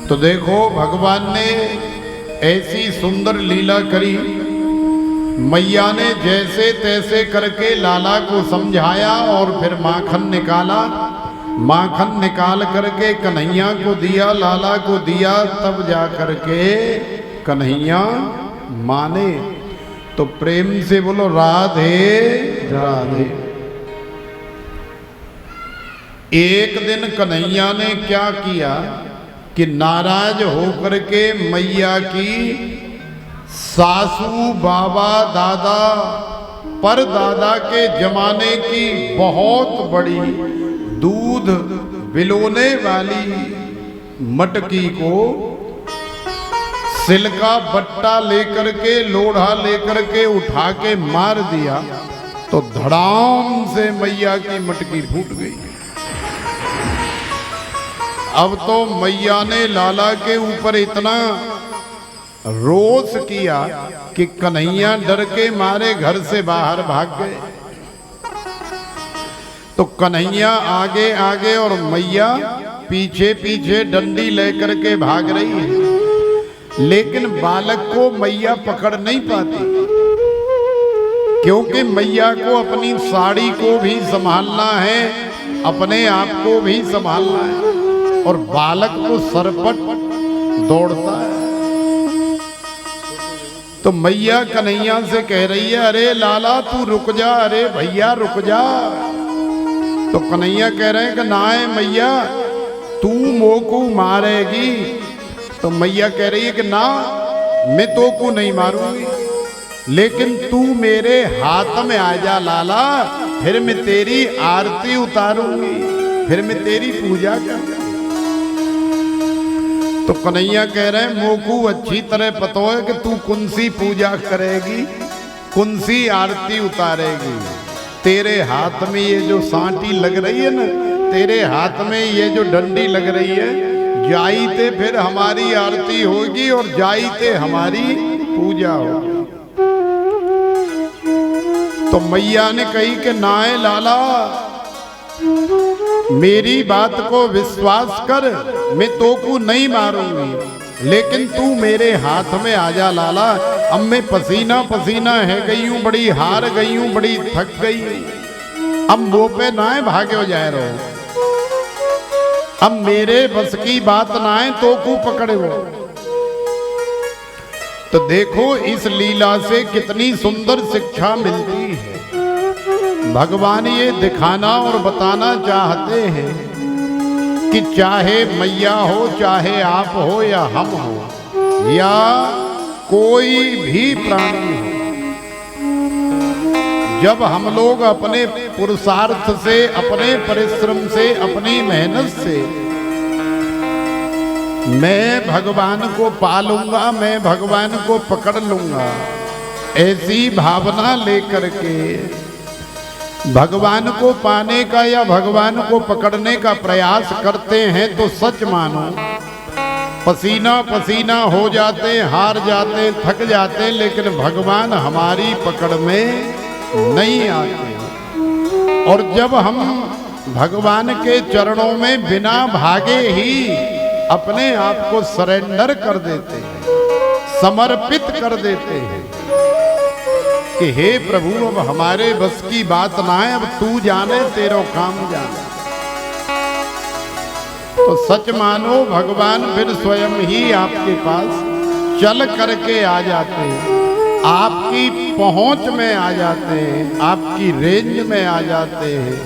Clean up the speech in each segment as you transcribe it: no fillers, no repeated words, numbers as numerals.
तो देखो भगवान ने ऐसी सुंदर लीला करी। मैया ने जैसे तैसे करके लाला को समझाया और फिर माखन निकाला। माखन निकाल करके कन्हैया को दिया, लाला को दिया, तब जा करके कन्हैया माने। तो प्रेम से बोलो राधे राधे। एक दिन कन्हैया ने क्या किया कि नाराज होकर के मैया की सासू, बाबा, दादा, परदादा के जमाने की बहुत बड़ी दूध बिलोने वाली मटकी को सिल्का बट्टा लेकर के, लोढ़ा लेकर के उठा के मार दिया तो धड़ाम से मैया की मटकी फूट गई। अब तो मैया ने लाला के ऊपर इतना रोष किया कि कन्हैया डर के मारे घर से बाहर भाग गए। तो कन्हैया आगे आगे और मैया पीछे पीछे डंडी लेकर के भाग रही है, लेकिन बालक को मैया पकड़ नहीं पाती, क्योंकि मैया को अपनी साड़ी को भी संभालना है, अपने आप को भी संभालना है, और बालक तो सरपट दौड़ता है। तो मैया कन्हैया से कह रही है, अरे लाला तू रुक जा, अरे भैया रुक जा। तो कन्हैया कह रहे हैं कि ना है मैया, तू मोको मारेगी। तो मैया कह रही है कि ना, मैं तो को नहीं मारूंगी, लेकिन तू मेरे हाथ में आ जा लाला, फिर मैं तेरी आरती उतारूंगी, फिर मैं तेरी पूजा करूंगी। तो कन्हैया कह रहे हैं मोकू अच्छी तरह पता है कि तू कौन सी पूजा करेगी, कौन सी आरती उतारेगी। तेरे हाथ में ये जो सांटी लग रही है ना, तेरे हाथ में ये जो डंडी लग रही है, जाईते फिर हमारी आरती होगी और जाईते हमारी पूजा होगी। तो मैया ने कही कि नाए लाला, मेरी बात को विश्वास कर, मैं तो को नहीं मारूंगी, लेकिन तू मेरे हाथ में आ जा लाला। अब मैं पसीना पसीना है गई हूं, बड़ी हार गई हूं, बड़ी थक गई हूं। अब मुंह पे ना है भागे हो जाए रहो, अब मेरे बस की बात ना है तो को पकड़े हो। तो देखो इस लीला से कितनी सुंदर शिक्षा मिलती है। भगवान ये दिखाना और बताना चाहते हैं कि चाहे मैया हो, चाहे आप हो या हम हो, या कोई भी प्राणी हो, जब हम लोग अपने पुरुषार्थ से, अपने परिश्रम से, अपनी मेहनत से मैं भगवान को पालूंगा, मैं भगवान को पकड़ लूंगा, ऐसी भावना लेकर के भगवान को पाने का या भगवान को पकड़ने का प्रयास करते हैं, तो सच मानो पसीना पसीना हो जाते, हार जाते, थक जाते, लेकिन भगवान हमारी पकड़ में नहीं आते। और जब हम भगवान के चरणों में बिना भागे ही अपने आप को सरेंडर कर देते हैं, समर्पित कर देते हैं कि हे प्रभु अब हमारे बस की बात ना है, अब तू जाने, तेरा काम जाने, तो सच मानो भगवान फिर स्वयं ही आपके पास चल करके आ जाते हैं, आपकी पहुंच में आ जाते हैं, आपकी रेंज में आ जाते हैं,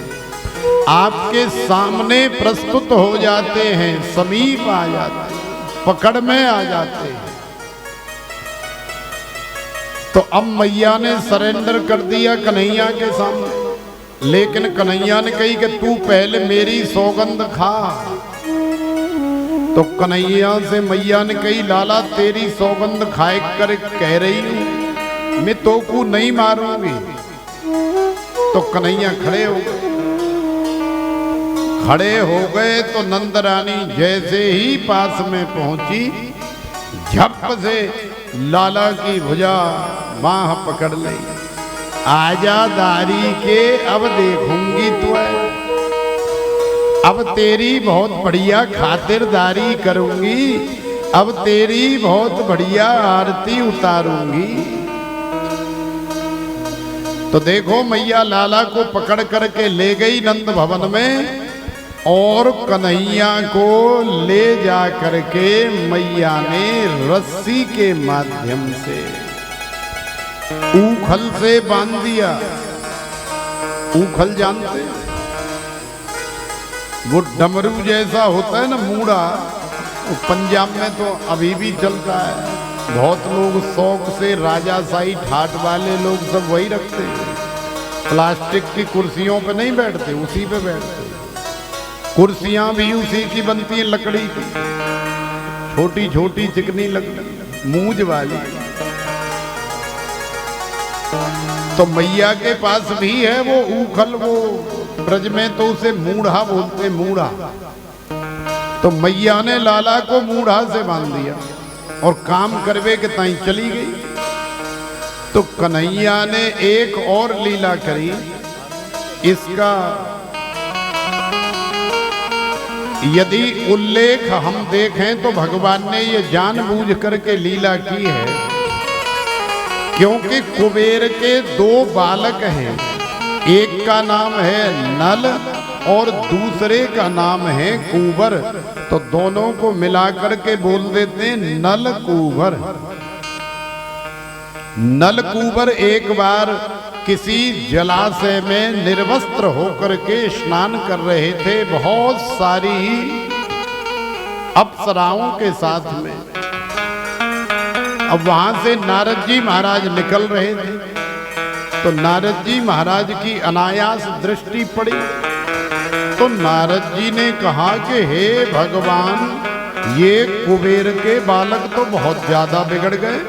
आपके सामने प्रस्तुत हो जाते हैं, समीप आ जाते हैं, पकड़ में आ जाते हैं। तो अब मैया ने सरेंडर कर दिया कन्हैया के सामने, लेकिन कन्हैया ने कही कि तू पहले मेरी सौगंध खा। तो कन्हैया से मैया ने कही लाला तेरी सौगंध खाए कर कह रही हूं, मैं तो को नहीं मारूंगी। तो कन्हैया खड़े हो गए। खड़े हो गए तो नंद रानी जैसे ही पास में पहुंची, झप से लाला की भुजा बाह पकड़ ली। आजादारी के अब देखूंगी तो अब तेरी बहुत बढ़िया खातिरदारी करूंगी, अब तेरी बहुत बढ़िया आरती उतारूंगी। तो देखो मैया लाला को पकड़ करके ले गई नंद भवन में और कन्हैया को ले जा करके मैया ने रस्सी के माध्यम से ऊखल से बांध दिया। ऊखल जानते हैं? वो डमरू जैसा होता है ना मूड़ा, पंजाब में तो अभी भी चलता है। बहुत लोग शौक से राजाशाही ठाट वाले लोग सब वही रखते हैं। प्लास्टिक की कुर्सियों पे नहीं बैठते, उसी पे बैठते। कुर्सियां भी उसी की बनती हैं, लकड़ी की, छोटी छोटी चिकनी लकड़ी, मूंज वाली। तो मैया के पास भी है वो ऊखल, वो ब्रज में तो उसे मूढ़ा बोलते, मूढ़ा। तो मैया ने लाला को मूढ़ा से बांध दिया और काम करवे के ताई चली गई। तो कन्हैया ने एक और लीला करी। इसका यदि उल्लेख हम देखें तो भगवान ने ये जानबूझ करके लीला की है, क्योंकि कुबेर के दो बालक हैं, एक का नाम है नल और दूसरे का नाम है कुंवर। तो दोनों को मिलाकर के बोल देते हैं नल कुंवर। नल कुंवर एक बार किसी जलाशय में निर्वस्त्र होकर के स्नान कर रहे थे, बहुत सारी अप्सराओं के साथ में। अब वहां से नारद जी महाराज निकल रहे थे, तो नारद जी महाराज की अनायास दृष्टि पड़ी। तो नारद जी ने कहा कि हे भगवान, ये कुबेर के बालक तो बहुत ज्यादा बिगड़ गए।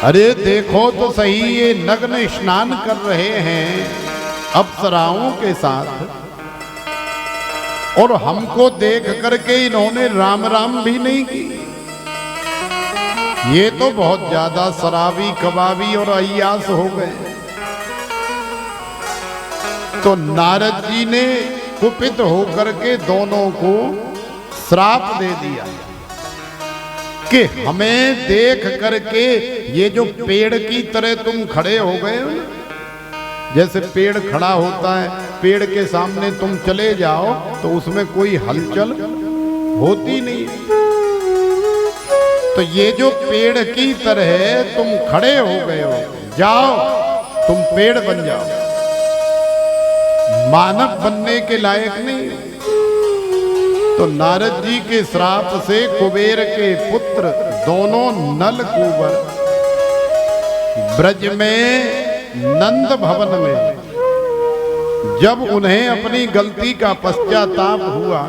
अरे देखो तो सही, ये नग्न स्नान कर रहे हैं अप्सराओं के साथ, और हमको देख करके इन्होंने राम राम भी नहीं की। ये तो बहुत ज्यादा शराबी कबाबी और अय्यास हो गए। तो नारद जी ने कुपित होकर के दोनों को श्राप दे दिया कि हमें देख करके ये जो पेड़ की तरह तुम खड़े हो गए हो, जैसे पेड़ खड़ा होता है, पेड़ के सामने तुम चले जाओ तो उसमें कोई हलचल होती नहीं। तो ये जो पेड़ की तरह तुम खड़े हो गए हो, जाओ तुम पेड़ बन जाओ, मानव बनने के लायक नहीं। तो नारद जी के श्राप से कुबेर के पुत्र दोनों नल कुंवर ब्रज में नंद भवन में जब उन्हें अपनी गलती का पश्चाताप हुआ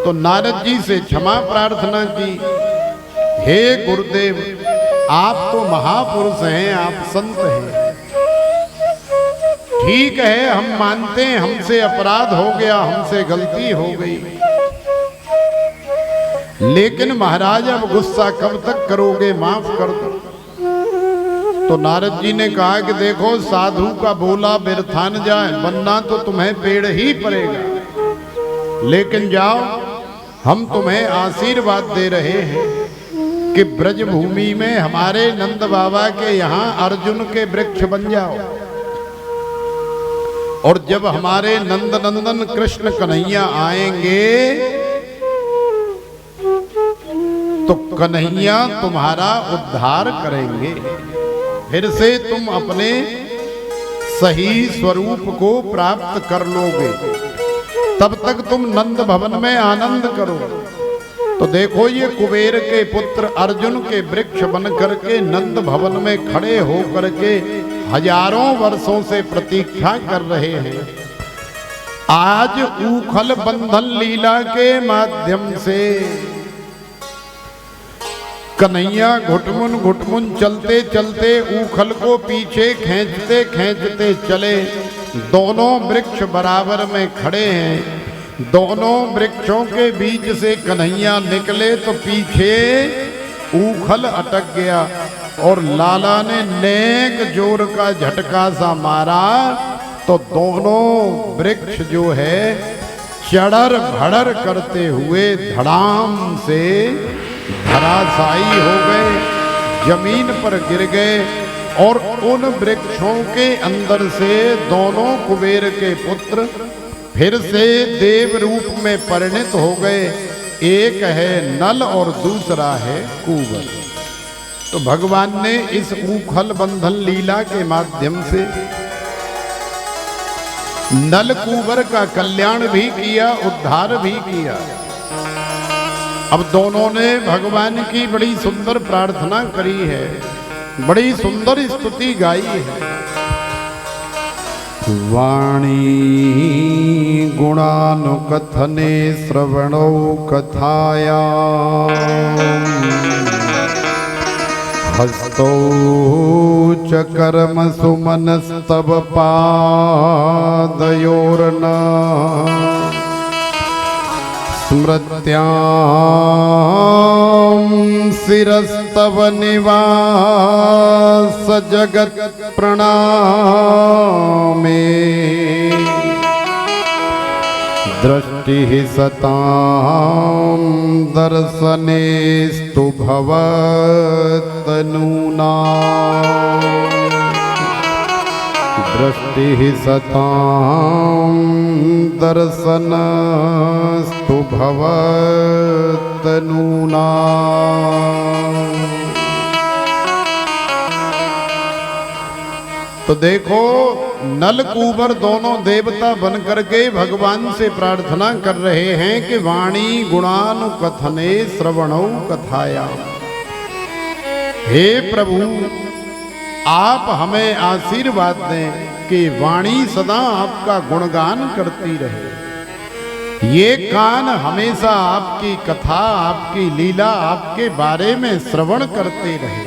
तो नारद जी से क्षमा प्रार्थना की। हे गुरुदेव, आप तो महापुरुष हैं, आप संत हैं, ठीक है, हम मानते हैं हमसे अपराध हो गया, हमसे गलती हो गई, लेकिन महाराज अब गुस्सा कब तक करोगे, माफ कर दो। तो नारद जी ने कहा कि देखो, साधु का बोला व्यर्था न जाए, बनना तो तुम्हें पेड़ ही पड़ेगा, लेकिन जाओ, हम तुम्हें आशीर्वाद दे रहे हैं कि ब्रज भूमि में हमारे नंद बाबा के यहाँ अर्जुन के वृक्ष बन जाओ, और जब हमारे नंद नंदन कृष्ण कन्हैया आएंगे तो कन्हैया तुम्हारा उद्धार करेंगे, फिर से तुम अपने सही स्वरूप को प्राप्त कर लोगे, तब तक तुम नंद भवन में आनंद करो। तो देखो, ये कुबेर के पुत्र अर्जुन के वृक्ष बन करके नंद भवन में खड़े हो करके हजारों वर्षों से प्रतीक्षा कर रहे हैं। आज ऊखल बंधन लीला के माध्यम से कन्हैया घुटमुन चलते चलते ऊखल को पीछे खींचते खींचते चले। दोनों वृक्ष बराबर में खड़े हैं, दोनों वृक्षों के बीच से कन्हैया निकले तो पीछे ऊखल अटक गया और लाला ने नेक जोर का झटका सा मारा तो दोनों वृक्ष जो है चढ़र भड़र करते हुए धड़ाम से धराशायी हो गए, जमीन पर गिर गए और उन वृक्षों के अंदर से दोनों कुबेर के पुत्र फिर से देव रूप में परिणत हो गए। एक है नल और दूसरा है कूबर। तो भगवान ने इस ऊखल बंधन लीला के माध्यम से नल कूबर का कल्याण भी किया, उद्धार भी किया। अब दोनों ने भगवान की बड़ी सुंदर प्रार्थना करी है, बड़ी सुंदर स्तुति गाई है। वाणी गुणानुकथने श्रवणौ कथाया हस्तौ च कर्म सुमनस्तव पादयोर्न स्मृत्यां शिरस्तव निवास जगत प्रणामे दृष्टि सतां दर्शनेस्तु भवतनूना दृष्टि सतां दर्शनस्तु भवतनूना। तो देखो नल कूबर दोनों देवता बन करके भगवान से प्रार्थना कर रहे हैं कि वाणी गुणानुकथने श्रवणौ कथाया। हे प्रभु, आप हमें आशीर्वाद दें कि वाणी सदा आपका गुणगान करती रहे, ये कान हमेशा आपकी कथा, आपकी लीला, आपके बारे में श्रवण करते रहे,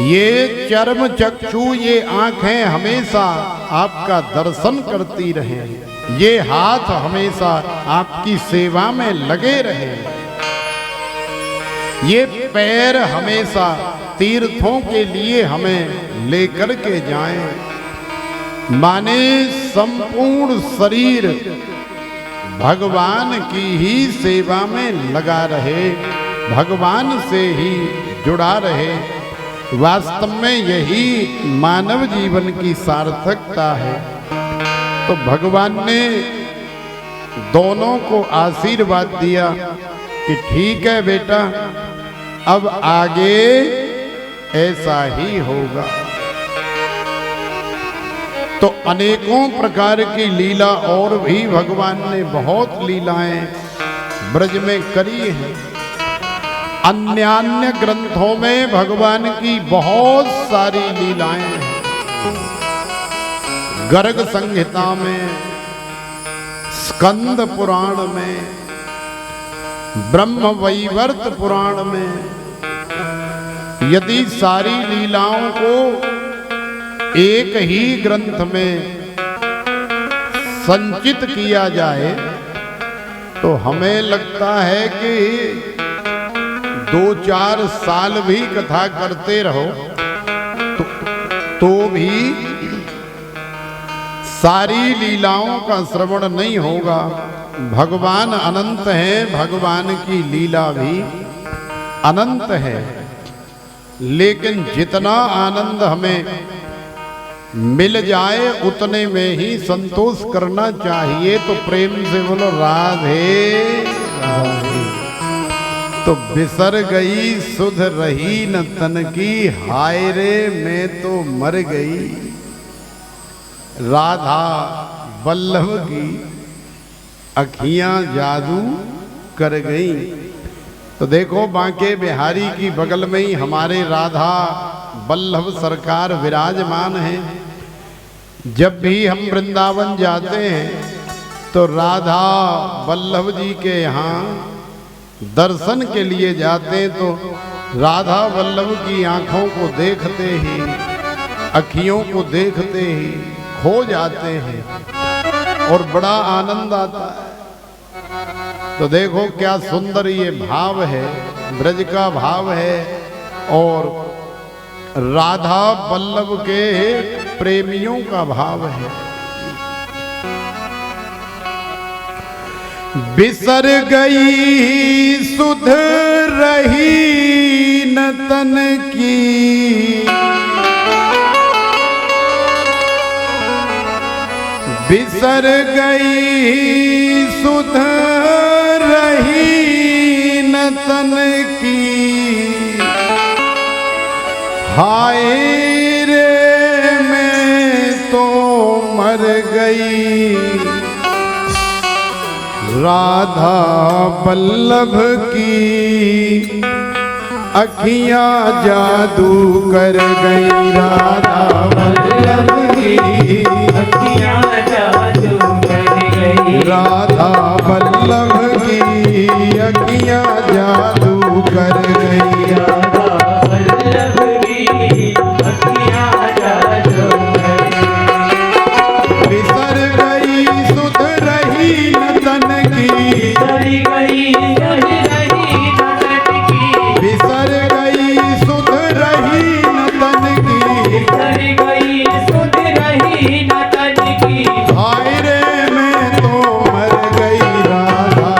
ये चर्म चक्षु, ये आंखें हमेशा आपका दर्शन करती रहे, ये हाथ हमेशा आपकी सेवा में लगे रहे, ये पैर हमेशा तीर्थों के लिए हमें लेकर के जाएं। माने संपूर्ण शरीर भगवान की ही सेवा में लगा रहे, भगवान से ही जुड़ा रहे। वास्तव में यही मानव जीवन की सार्थकता है। तो भगवान ने दोनों को आशीर्वाद दिया कि ठीक है बेटा, अब आगे ऐसा ही होगा। तो अनेकों प्रकार की लीला और भी भगवान ने बहुत लीलाएं ब्रज में करी हैं। अन्य ग्रंथों में भगवान की बहुत सारी लीलाएं हैं। गर्ग संहिता में, स्कंद पुराण में, ब्रह्म वैवर्त पुराण में, यदि सारी लीलाओं को एक ही ग्रंथ में संचित किया जाए तो हमें लगता है कि 2-4 साल भी कथा करते रहो तो भी सारी लीलाओं का श्रवण नहीं होगा। भगवान अनंत है, भगवान की लीला भी अनंत है, लेकिन जितना आनंद हमें मिल जाए उतने में ही संतोष करना चाहिए। तो प्रेम से बोलो राधे राधे। तो बिसर गई सुध रही न तन की, हाय रे मैं तो मर गई, राधा वल्लभ की अखियां जादू कर गई। तो देखो बांके बिहारी की बगल में ही हमारे राधा वल्लभ सरकार विराजमान हैं। जब भी हम वृंदावन जाते हैं तो राधा वल्लभ जी के यहाँ दर्शन के लिए जाते हैं, तो राधा वल्लभ की आंखों को देखते ही, अखियों को देखते ही खो जाते हैं और बड़ा आनंद आता है। तो देखो क्या सुंदर ये भाव है, ब्रज का भाव है और राधा वल्लभ के प्रेमियों का भाव है। बिसर गई सुध रही न तन की, बिसर गई सुध रही न तन की, हाय रे मैं तो मर गई राधा वल्लभ की अखियां जादू कर गई, राधा वल्लभ की अखियां जादू कर गई, राधा वल्लभ की अखियां जादू कर गई, राधा वल्लभ की अखियां जादू कर गई। बिसर गई सुध रही न तन की, बिसर गई सुध रही न तन की, बिसर गई सुध रही न तन की, बिसर गई सुध रही न तन की, हाय रे मैं तो मर गई राधा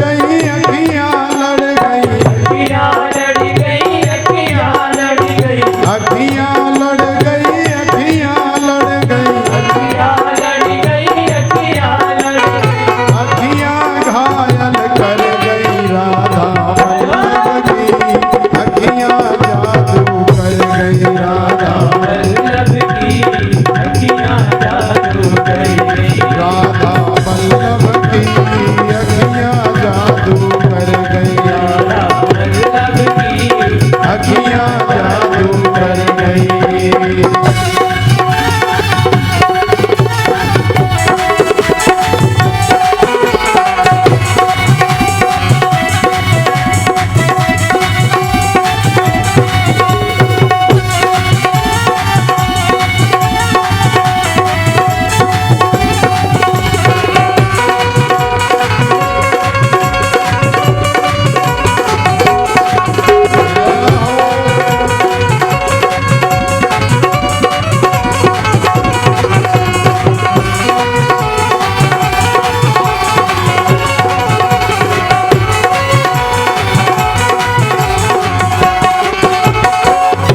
गई अखियां लड़ गई अखियां लड़ गई अखियां लड़ गई अखियां लड़ गई अखियां लड़ गई अखियां लड़ गई अखियां लड़ गई अखियां घायल कर गई राधा वल्लभ की अखियां जादू कर गई राधा वल्लभ की अखियां जादू कर गई राधा वल्लभ की अखियां जादू कर गई राधा वल्लभ की अखियां जादू कर गई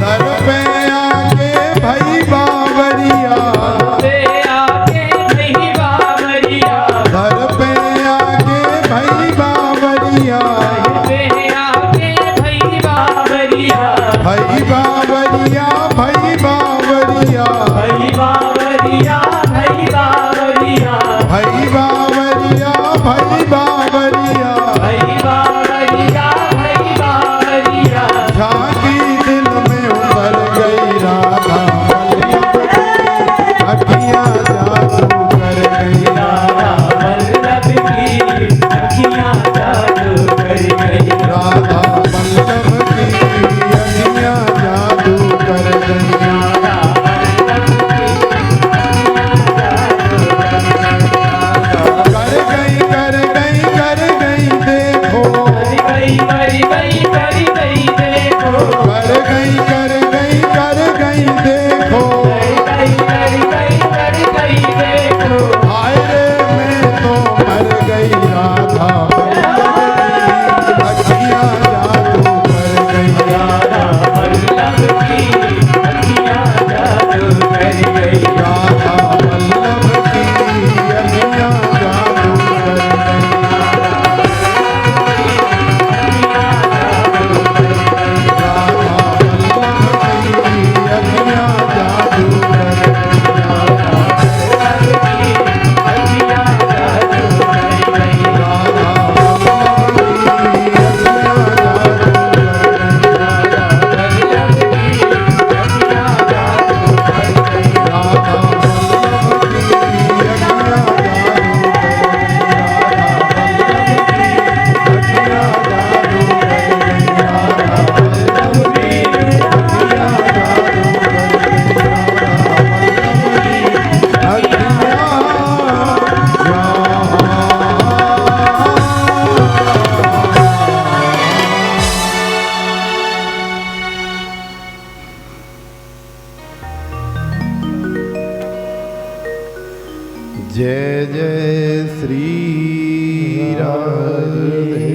दर पे आके भई बावरिया पे आके नहीं बावरिया दर पे आके भई बावरिया पे आके भई बावरिया भई बावरिया भई बावरिया भई बावरिया भई बावरिया भई बावरिया भई बावरिया भई बावरिया भई बावरिया झांकी दिल में उतर गई राधा वल्लभ की अखियां जादू कर गई राधा वल्लभ की अखियां जादू कर गई राधा वल्लभ की अखियां जादू कर गई राधा वल्लभ की अखियां जादू कर गई देखो कर गई कर गई देखो कर गई देखो हाय रे मैं तो मर गई राधा वल्लभ की अखियां जादू कर गई राधा वल्लभ की अखियां जादू कर गई राधा वल्लभ की अखियां जादू कर गई जय जय श्री राधे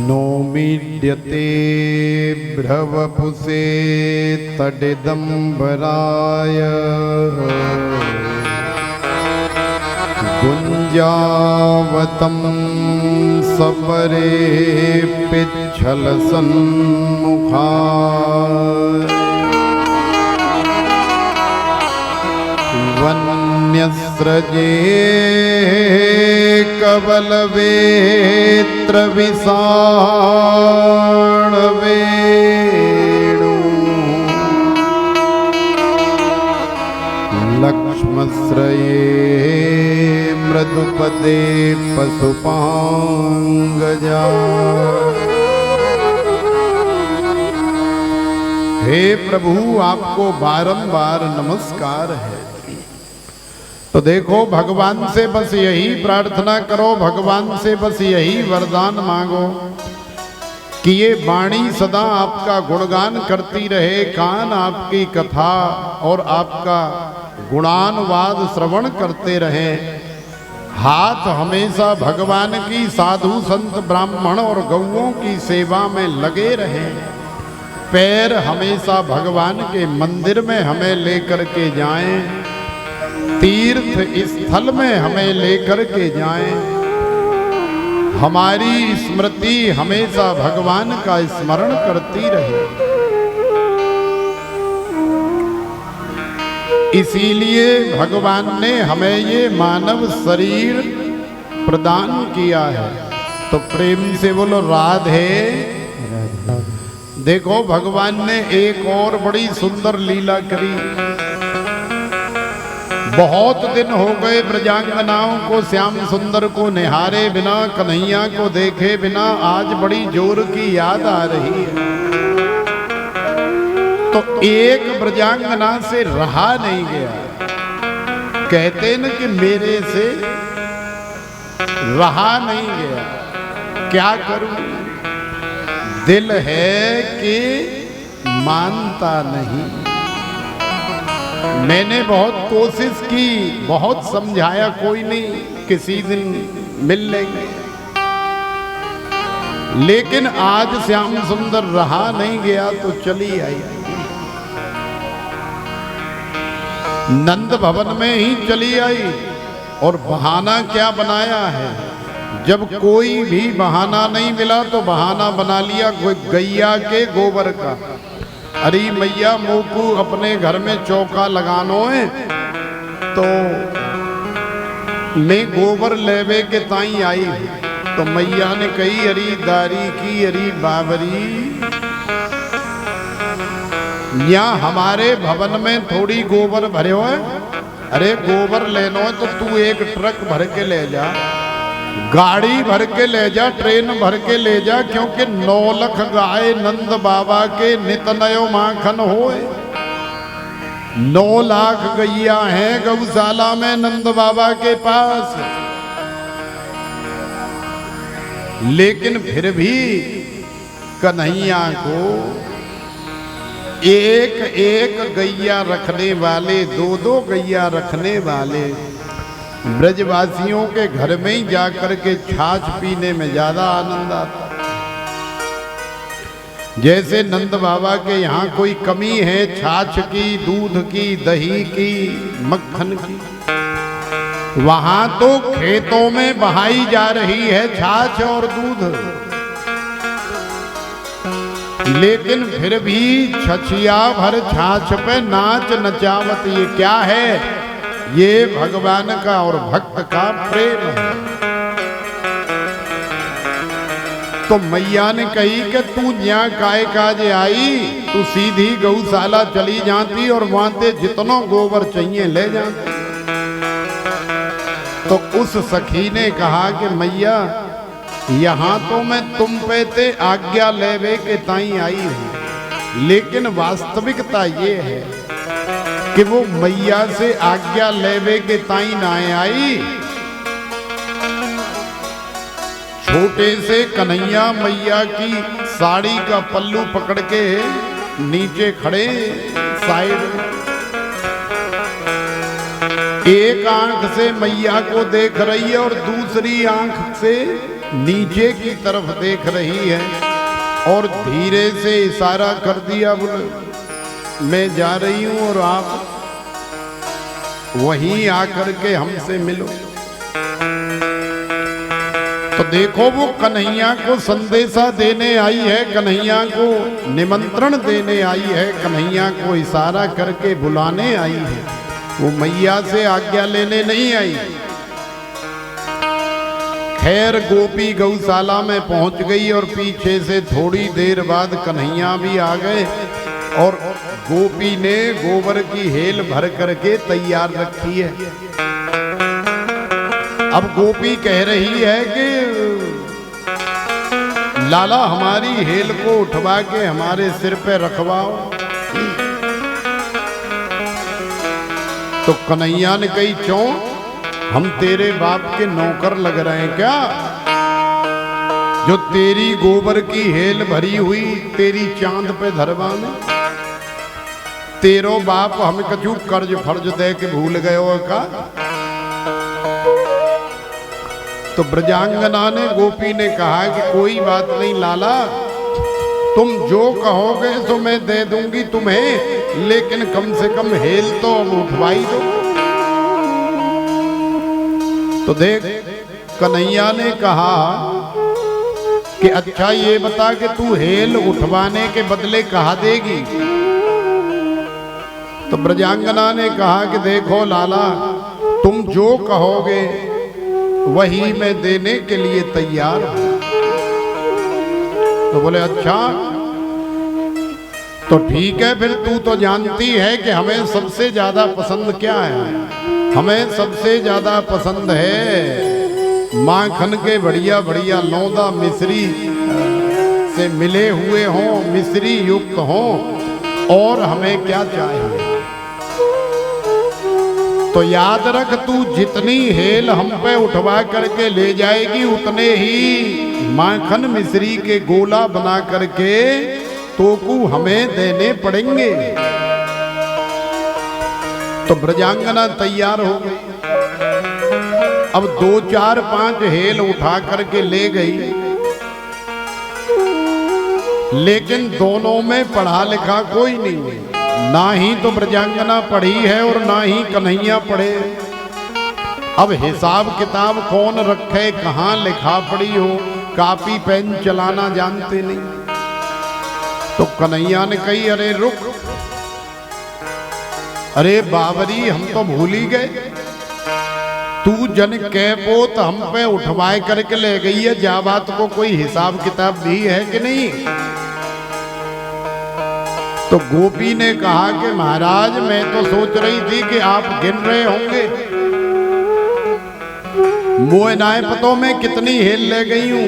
नोमीड्यते भ्रवपुषे तडिदम्बराय गुञ्जावतं सपरे पिच्छल सन्मुखाय वन्यस्रजे कवलवेत्र विषाणवेणु लक्ष्मश्रये मृदुपदे पशुपांगजा हे प्रभु आपको बारंबार नमस्कार है। तो देखो भगवान से बस यही प्रार्थना करो, भगवान से बस यही वरदान मांगो कि ये वाणी सदा आपका गुणगान करती रहे, कान आपकी कथा और आपका गुणानुवाद श्रवण करते रहें। हाथ हमेशा भगवान की, साधु संत ब्राह्मण और गौओं की सेवा में लगे रहें। पैर हमेशा भगवान के मंदिर में हमें लेकर के जाएं, तीर्थ स्थल में हमें लेकर के जाएं। हमारी स्मृति हमेशा भगवान का स्मरण करती रहे। इसीलिए भगवान ने हमें ये मानव शरीर प्रदान किया है। तो प्रेम से बोलो राधे। देखो भगवान ने एक और बड़ी सुंदर लीला करी। बहुत दिन हो गए ब्रजांगनाओं को, श्याम सुंदर को निहारे बिना, कन्हैया को देखे बिना। आज बड़ी जोर की याद आ रही है। तो एक ब्रजांगना से रहा नहीं गया। कहते न कि मेरे से रहा नहीं गया। क्या करूं? दिल है कि मानता नहीं। मैंने बहुत कोशिश की, बहुत समझाया, कोई नहीं, किसी दिन मिल लेंगे। लेकिन आज श्याम सुंदर रहा नहीं गया तो चली आई। नंद भवन में ही चली आई। और बहाना क्या बनाया है? जब कोई भी बहाना नहीं मिला तो बहाना बना लिया गैया के गोबर का। अरे मैया मोकू अपने घर में चौका लगानो है तो मैं गोबर लेवे के ताई आई। तो मैया ने कही अरी दारी की अरी बाबरी, यहाँ हमारे भवन में थोड़ी गोबर भरे हो है। अरे गोबर लेनो है तो तू एक ट्रक भर के ले जा, गाड़ी भर के ले जा, ट्रेन भर के ले जा, क्योंकि 9 लाख गाय नंद बाबा के नित नयो माखन होए। 9 लाख गैया हैं गौशाला में नंद बाबा के पास। लेकिन फिर भी कन्हैया को एक एक गैया रखने वाले, 2-2 गैया रखने वाले ब्रजवासियों के घर में ही जाकर के छाछ पीने में ज्यादा आनंद आता। जैसे नंद बाबा के यहाँ कोई कमी है छाछ की, दूध की, दही की, मक्खन की, वहां तो खेतों में बहाई जा रही है छाछ और दूध। लेकिन फिर भी छछिया भर छाछ पे नाच नचावत, ये क्या है? ये भगवान का और भक्त का प्रेम है। तो मैया ने कही कि तू यहाँ काय काजे आई, तू सीधी गौशाला चली जाती और वहां ते जितनो गोबर चाहिए ले जाती। तो उस सखी ने कहा कि मैया यहाँ तो मैं तुम पे ते आज्ञा लेवे के ताई आई हूं, लेकिन वास्तविकता ये है कि वो मैया से आज्ञा लेवे के ताई ना आई। छोटे से कन्हैया मैया की साड़ी का पल्लू पकड़ के नीचे खड़े साइड में, एक आंख से मैया को देख रही है और दूसरी आंख से नीचे की तरफ देख रही है। और धीरे से इशारा कर दिया, बोले मैं जा रही हूं और आप वहीं आकर के हमसे मिलो। तो देखो वो कन्हैया को संदेशा देने आई है, कन्हैया को निमंत्रण देने आई है, कन्हैया को इशारा करके बुलाने आई है। वो मैया से आज्ञा लेने नहीं आई। खैर गोपी गौशाला में पहुंच गई और पीछे से थोड़ी देर बाद कन्हैया भी आ गए और गोपी ने गोबर की हेल भर करके तैयार रखी है। अब गोपी कह रही है कि लाला हमारी हेल को उठवा के हमारे सिर पे रखवाओ। तो कन्हैया ने कही क्यों, हम तेरे बाप के नौकर लग रहे हैं क्या, जो तेरी गोबर की हेल भरी हुई तेरी चांद पे धरवाने? तेरो बाप हम कछु कर्ज फर्ज दे के भूल गए हो का। तो ब्रजांगना ने गोपी ने कहा कि कोई बात नहीं लाला, तुम जो कहोगे तो मैं दे दूंगी तुम्हें, लेकिन कम से कम हेल तो अब उठवाई दो। तो देख कन्हैया ने कहा कि अच्छा ये बता कि तू हेल उठवाने के बदले कहा देगी। तो ब्रजांगना ने कहा कि देखो लाला, तुम जो कहोगे वही मैं देने के लिए तैयार हूं। तो बोले अच्छा तो ठीक है, फिर तू तो जानती है कि हमें सबसे ज्यादा पसंद क्या है। हमें सबसे ज्यादा पसंद है माखन के बढ़िया बढ़िया लौंदा मिश्री से मिले हुए हों, मिश्री युक्त हों, और हमें क्या चाहिए। तो याद रख, तू जितनी हेल हम पे उठवा करके ले जाएगी उतने ही माखन मिश्री के गोला बना करके तोकू हमें देने पड़ेंगे। तो ब्रजांगना तैयार हो गई। अब 2 4 5 हेल उठा करके ले गई, लेकिन दोनों में पढ़ा लिखा कोई नहीं है। ना ही तो ब्रजांगना पढ़ी है और ना ही कन्हैया पढ़े। अब हिसाब किताब कौन रखे, कहाँ लिखा पड़ी हो, कापी पेन चलाना जानते नहीं। तो कन्हैया ने कही अरे रुक, अरे बाबरी हम तो भूल ही गए, तू जन कह पोत हम पे उठवाए करके ले गई है, जा बात को कोई हिसाब किताब दी है कि नहीं। तो गोपी ने कहा कि महाराज मैं तो सोच रही थी कि आप गिन रहे होंगे, मोए नाय पतों में कितनी हेल ले गई हूं।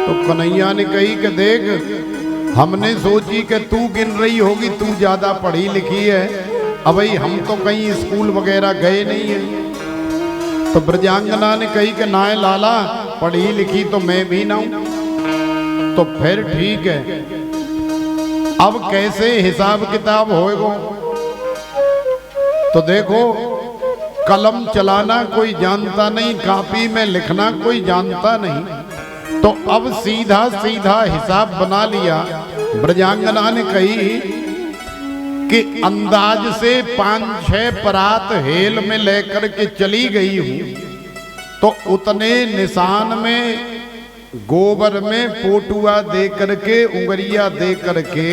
तो कन्हैया ने कही कि देख, हमने सोची कि तू गिन रही होगी, तू ज्यादा पढ़ी लिखी है, अब भाई हम तो कहीं स्कूल वगैरह गए नहीं है। तो ब्रजांगना ने कही कि नाय लाला, पढ़ी लिखी तो मैं भी ना हूं। तो फिर ठीक है, अब कैसे हिसाब किताब होएगा। तो देखो, कलम चलाना कोई जानता नहीं, कापी में लिखना कोई जानता नहीं। तो अब सीधा सीधा हिसाब बना लिया। ब्रजांगना ने कही कि अंदाज से 5-6 परात हेल में लेकर के चली गई हूं, तो उतने निशान में गोबर में पोटुआ दे करके, उंगरिया दे करके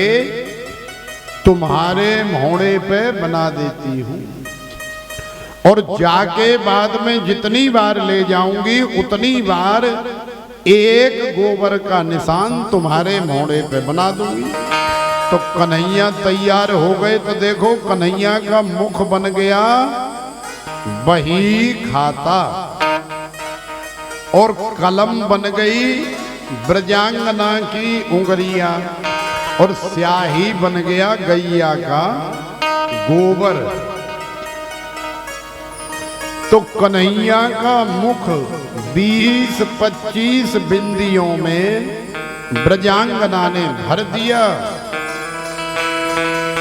तुम्हारे मोहड़े पे बना देती हूं, और जाके बाद में जितनी बार ले जाऊंगी उतनी बार एक गोबर का निशान तुम्हारे मोहड़े पे बना दूंगी। तो कन्हैया तैयार हो गए। तो देखो कन्हैया का मुख बन गया बही खाता, और कलम बन गई ब्रजांगना की उंगलियां, और स्याही बन गया गैया का गोबर। तो कन्हैया का मुख 20-25 बिंदियों में ब्रजांगना ने भर दिया।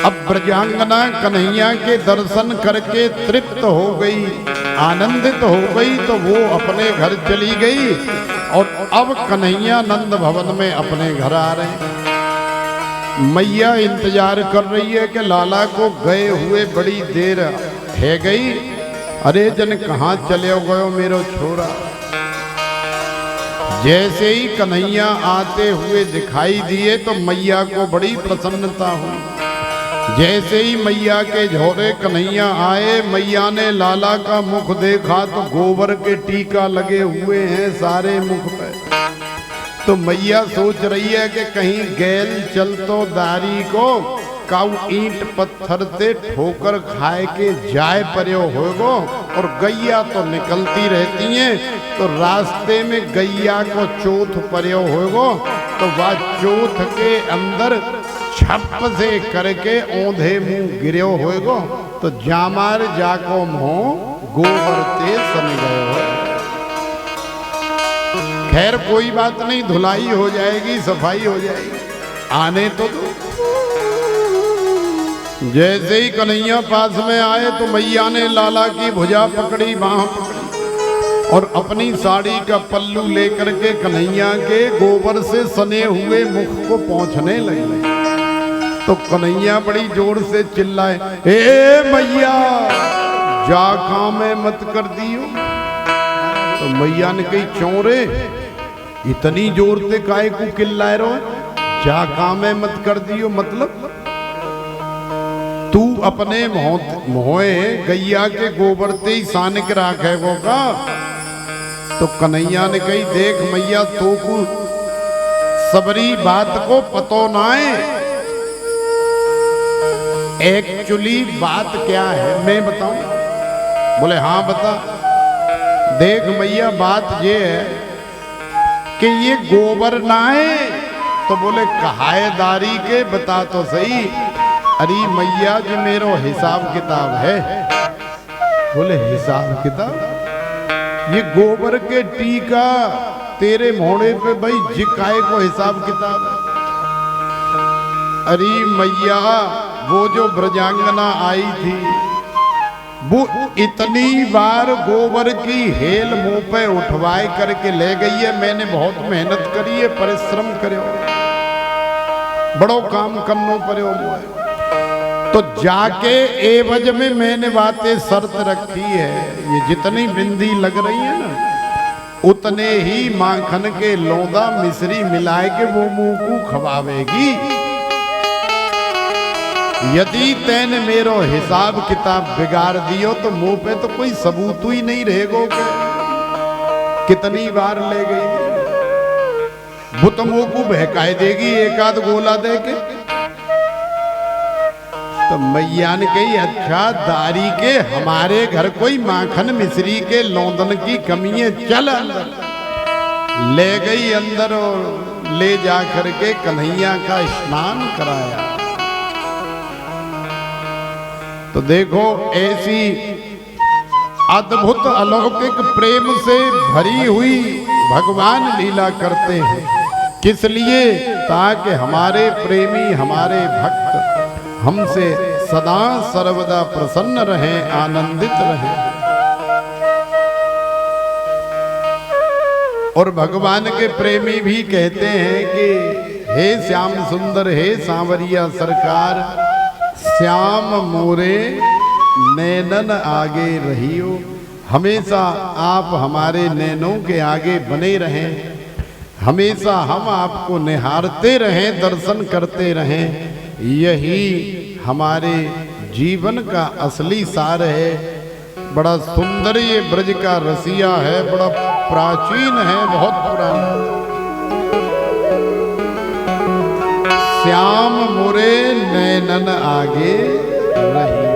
अब ब्रजांगना कन्हैया के दर्शन करके तृप्त हो गई, आनंदित हो गई, तो वो अपने घर चली गई। और अब कन्हैया नंद भवन में अपने घर आ रहे हैं। मैया इंतजार कर रही है कि लाला को गए हुए बड़ी देर है गई। अरे जन कहाँ चले गयो मेरो छोरा। जैसे ही कन्हैया आते हुए दिखाई दिए तो मैया को बड़ी प्रसन्नता हुई। जैसे ही मैया के झोरे कन्हैया आए, मैया ने लाला का मुख देखा तो गोबर के टीका लगे हुए हैं सारे मुख पे। तो मैया सोच रही है कि कहीं गैल चलतो दारी को काऊ ईंट पत्थर से ठोकर खाए के जाए पर्यो होगो, और गैया तो निकलती रहती हैं, तो रास्ते में गैया को चोथ पर्यो होगो, तो वह चोथ के अंदर छप से करके औंधे मुंह गिरो होएगो, तो जामार जाको मुंह गोबर ते सन गए हो। खैर कोई बात नहीं, धुलाई हो जाएगी, सफाई हो जाएगी, आने तो दो। जैसे ही कन्हैया पास में आए तो मैया ने लाला की भुजा पकड़ी, बांह पकड़ी और अपनी साड़ी का पल्लू लेकर के कन्हैया के गोबर से सने हुए मुख को पोंछने लगी। तो कन्हैया बड़ी जोर से चिल्लाए, ए मैया जा काम में मत कर दियो। तो मैया ने कही, चौरे इतनी जोर से काहे को चिल्लाए रो, जा काम में मत कर दियो मतलब तू अपने मोहे गैया के गोबर ते ही सान के राखे गो का। तो कन्हैया ने कही, देख मैया तो को सबरी बात को पतो ना है, एक्चुअली बात क्या है मैं बताऊं। बोले हाँ बता। देख मैया बात ये है कि ये गोबर ना है। तो बोले कहायदारी के बता तो सही। अरे मैया जी मेरो हिसाब किताब है। बोले हिसाब किताब, ये गोबर के टीका तेरे मोड़े पे भाई जिकाए को हिसाब किताब है। अरे मैया वो जो ब्रजांगना आई थी वो इतनी बार गोबर की हेल मुंह पे उठवाए करके ले गई है। मैंने बहुत मेहनत करी है, परिश्रम करो, बड़ो काम करनो पड़ो मुझे। तो जाके एवज में मैंने बातें शर्त रखी है, ये जितनी बिंदी लग रही है ना उतने ही माखन के लौंदा मिश्री मिलाए के वो मुंह को खवावेगी। यदि तैने मेरो हिसाब किताब बिगाड़ दियो तो मुंह पे तो कोई सबूत ही नहीं रहेगो के कितनी बार ले गई। वो तो मुंह को बहकाए देगी एक आध गोला दे के। तो मैया ने कही, अच्छा दारी के हमारे घर कोई माखन मिश्री के लौंदन की कमी है, चल अंदर। ले गई अंदर और ले जा करके कन्हैया का स्नान कराया। तो देखो ऐसी अद्भुत अलौकिक प्रेम से भरी हुई भगवान लीला करते हैं। किस लिए? ताकि हमारे प्रेमी, हमारे भक्त हमसे सदा सर्वदा प्रसन्न रहें, आनंदित रहें। और भगवान के प्रेमी भी कहते हैं कि हे श्याम सुंदर, हे सांवरिया सरकार, श्याम मोरे नैनन आगे रहियो। हमेशा आप हमारे नैनों के आगे बने रहें, हमेशा हम आपको निहारते रहें, दर्शन करते रहें। यही हमारे जीवन का असली सार है। बड़ा सुंदर ये ब्रज का रसिया है, बड़ा प्राचीन है, बहुत पुराना। श्याम मोरे नैनन आगे रहियो।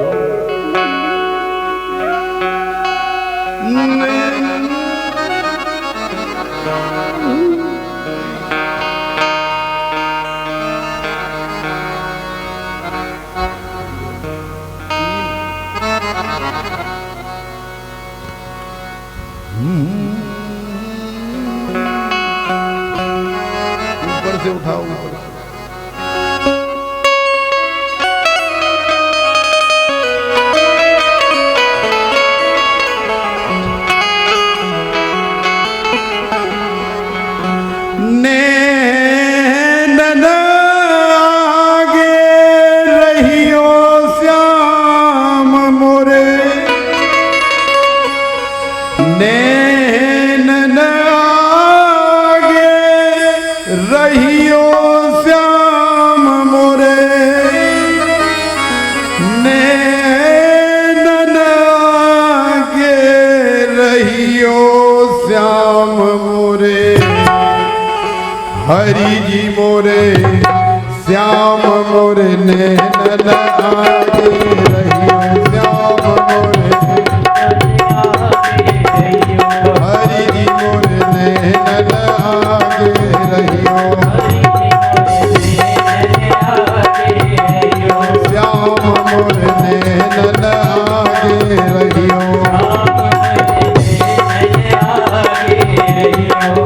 ऊपर से उठाओ, ऊपर से। रहियो श्याम मोरे नैनन आगे रहियो श्याम मोरे। हरि जी मोरे श्याम मोरे नैनन आगे रहियो श्याम मोरे। हरि जी मोरे नैनन आगे रहियो श्याम मोरे नैनन आगे रहियो।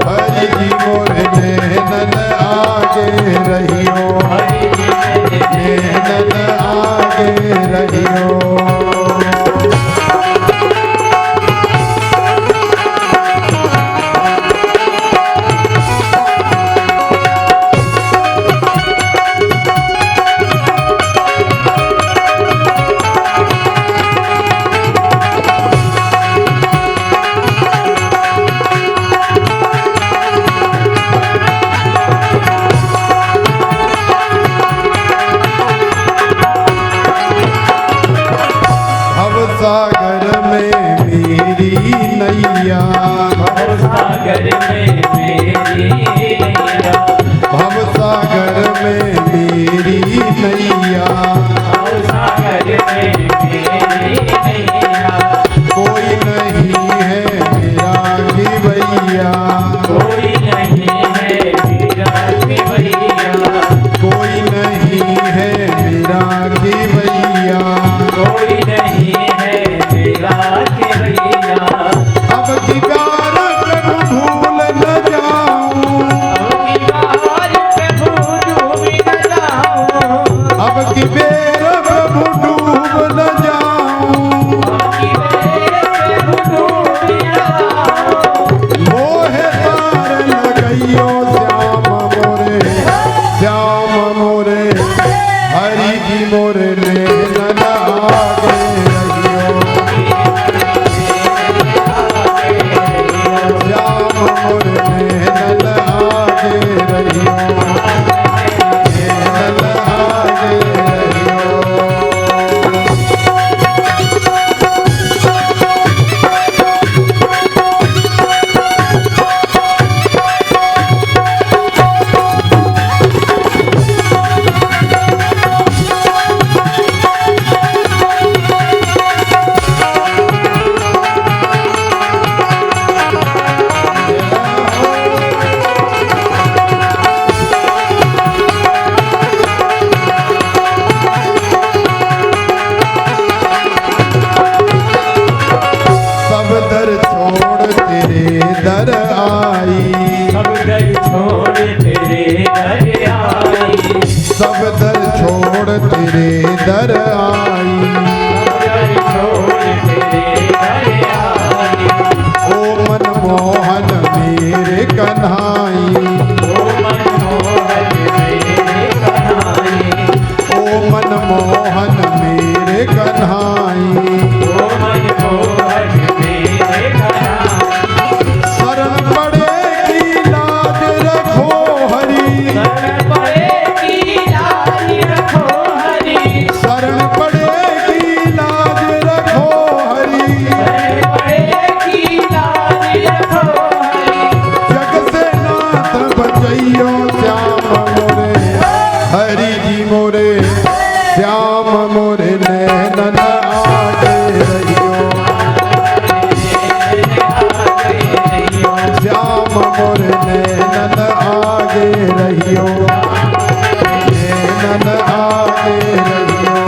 हरि जी मोरे नैनन आगे रहियो नैनन आगे नैया, भवसागर में मेरी नैया, भवसागर में मेरी नैया, भवसागर में मेरी नैया, कोई नहीं है मेरा खिवैया, कोई नहीं है मेरा खिवैया, कोई नहीं है मेरा खिवैया, कोई नहीं है मेरा खिवैया। अब की प्यार प्रभु भूल न जाऊं, अब की बेर प्रभु डूब न जाऊं, मोहे तार लगइयो श्याम मोरे हरि जी मोरे नैनन आगे रहियो, श्याम मोरे नैनन आगे रहियो, नैनन आगे रहियो। सब दर छोड़ तेरे दर आई, सब दर छोड़ तेरे घर आई, सब दर छोड़ तेरे दर आई, सब दर छोड़ तेरे घर आई, ओ मनमोहन मेरे कन्हाई, ओ मनमोहन मेरे कन्हाई, ओ मनमोहन मेरे कन्हाई, ओ मनमोहन मेरे कन्हाई। शरण पड़ेगी लाज रखो हरि, शरण पड़ेगी लाज रखो हरि, शरण पड़ेगी लाज रखो हरि, शरण पड़ेगी लाज रखो हरि, जग से नाथ बचैयो श्याम मोरे हरि जी मोरे, श्याम मोरे नैनन आगे रहियो, श्याम मोरे नैनन आगे रहियो, नैनन आगे रहियो।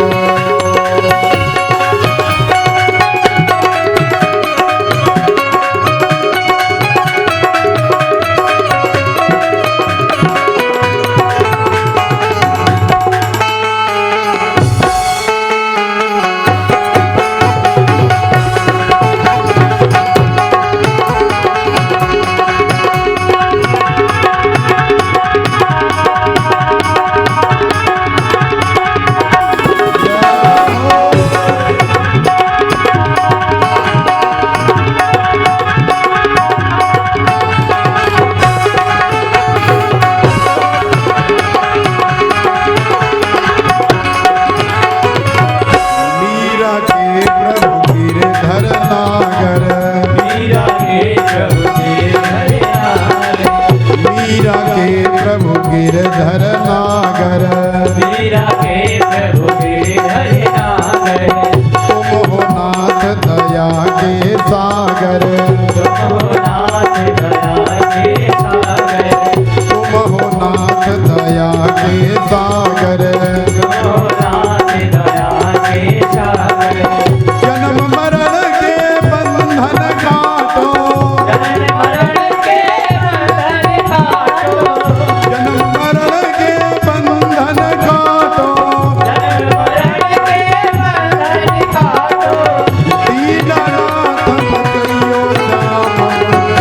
मीरा के प्रभु गिरधर नागर, मीरा के प्रभु गिरधर नागर, मीरा के प्रभु गिरधर नागर, मीरा के प्रभु गिरधर नागर, तुम हो नाथ दया के सागर, तुम हो नाथ दया के सागर, तुम हो नाथ दया के सागर, तुम हो नाथ दया के सागर, जन्म मरण के बंधन काटो, जन्म मरण के बंधन काटो, जन्म मरण के बंधन काटो, जन्म मरण के बंधन काटो, दीनानाथ बचैयो श्याम मोरे,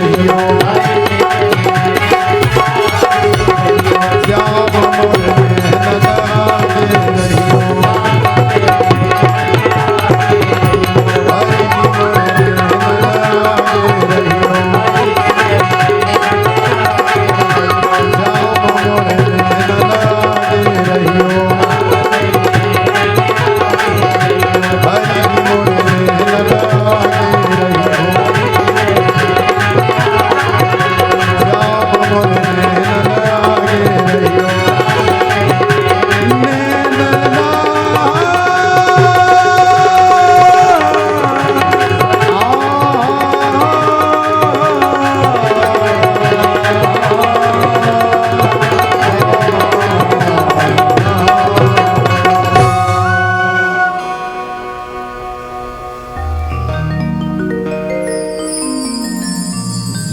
रहियो श्याम मोर नैन लागे रहियो हरि मोर नैन लागे रहियो श्याम मोर नैन लागे रहियो हरि मोर नैन लागे रहियो श्याम मोर नैन लागे रहियो नैन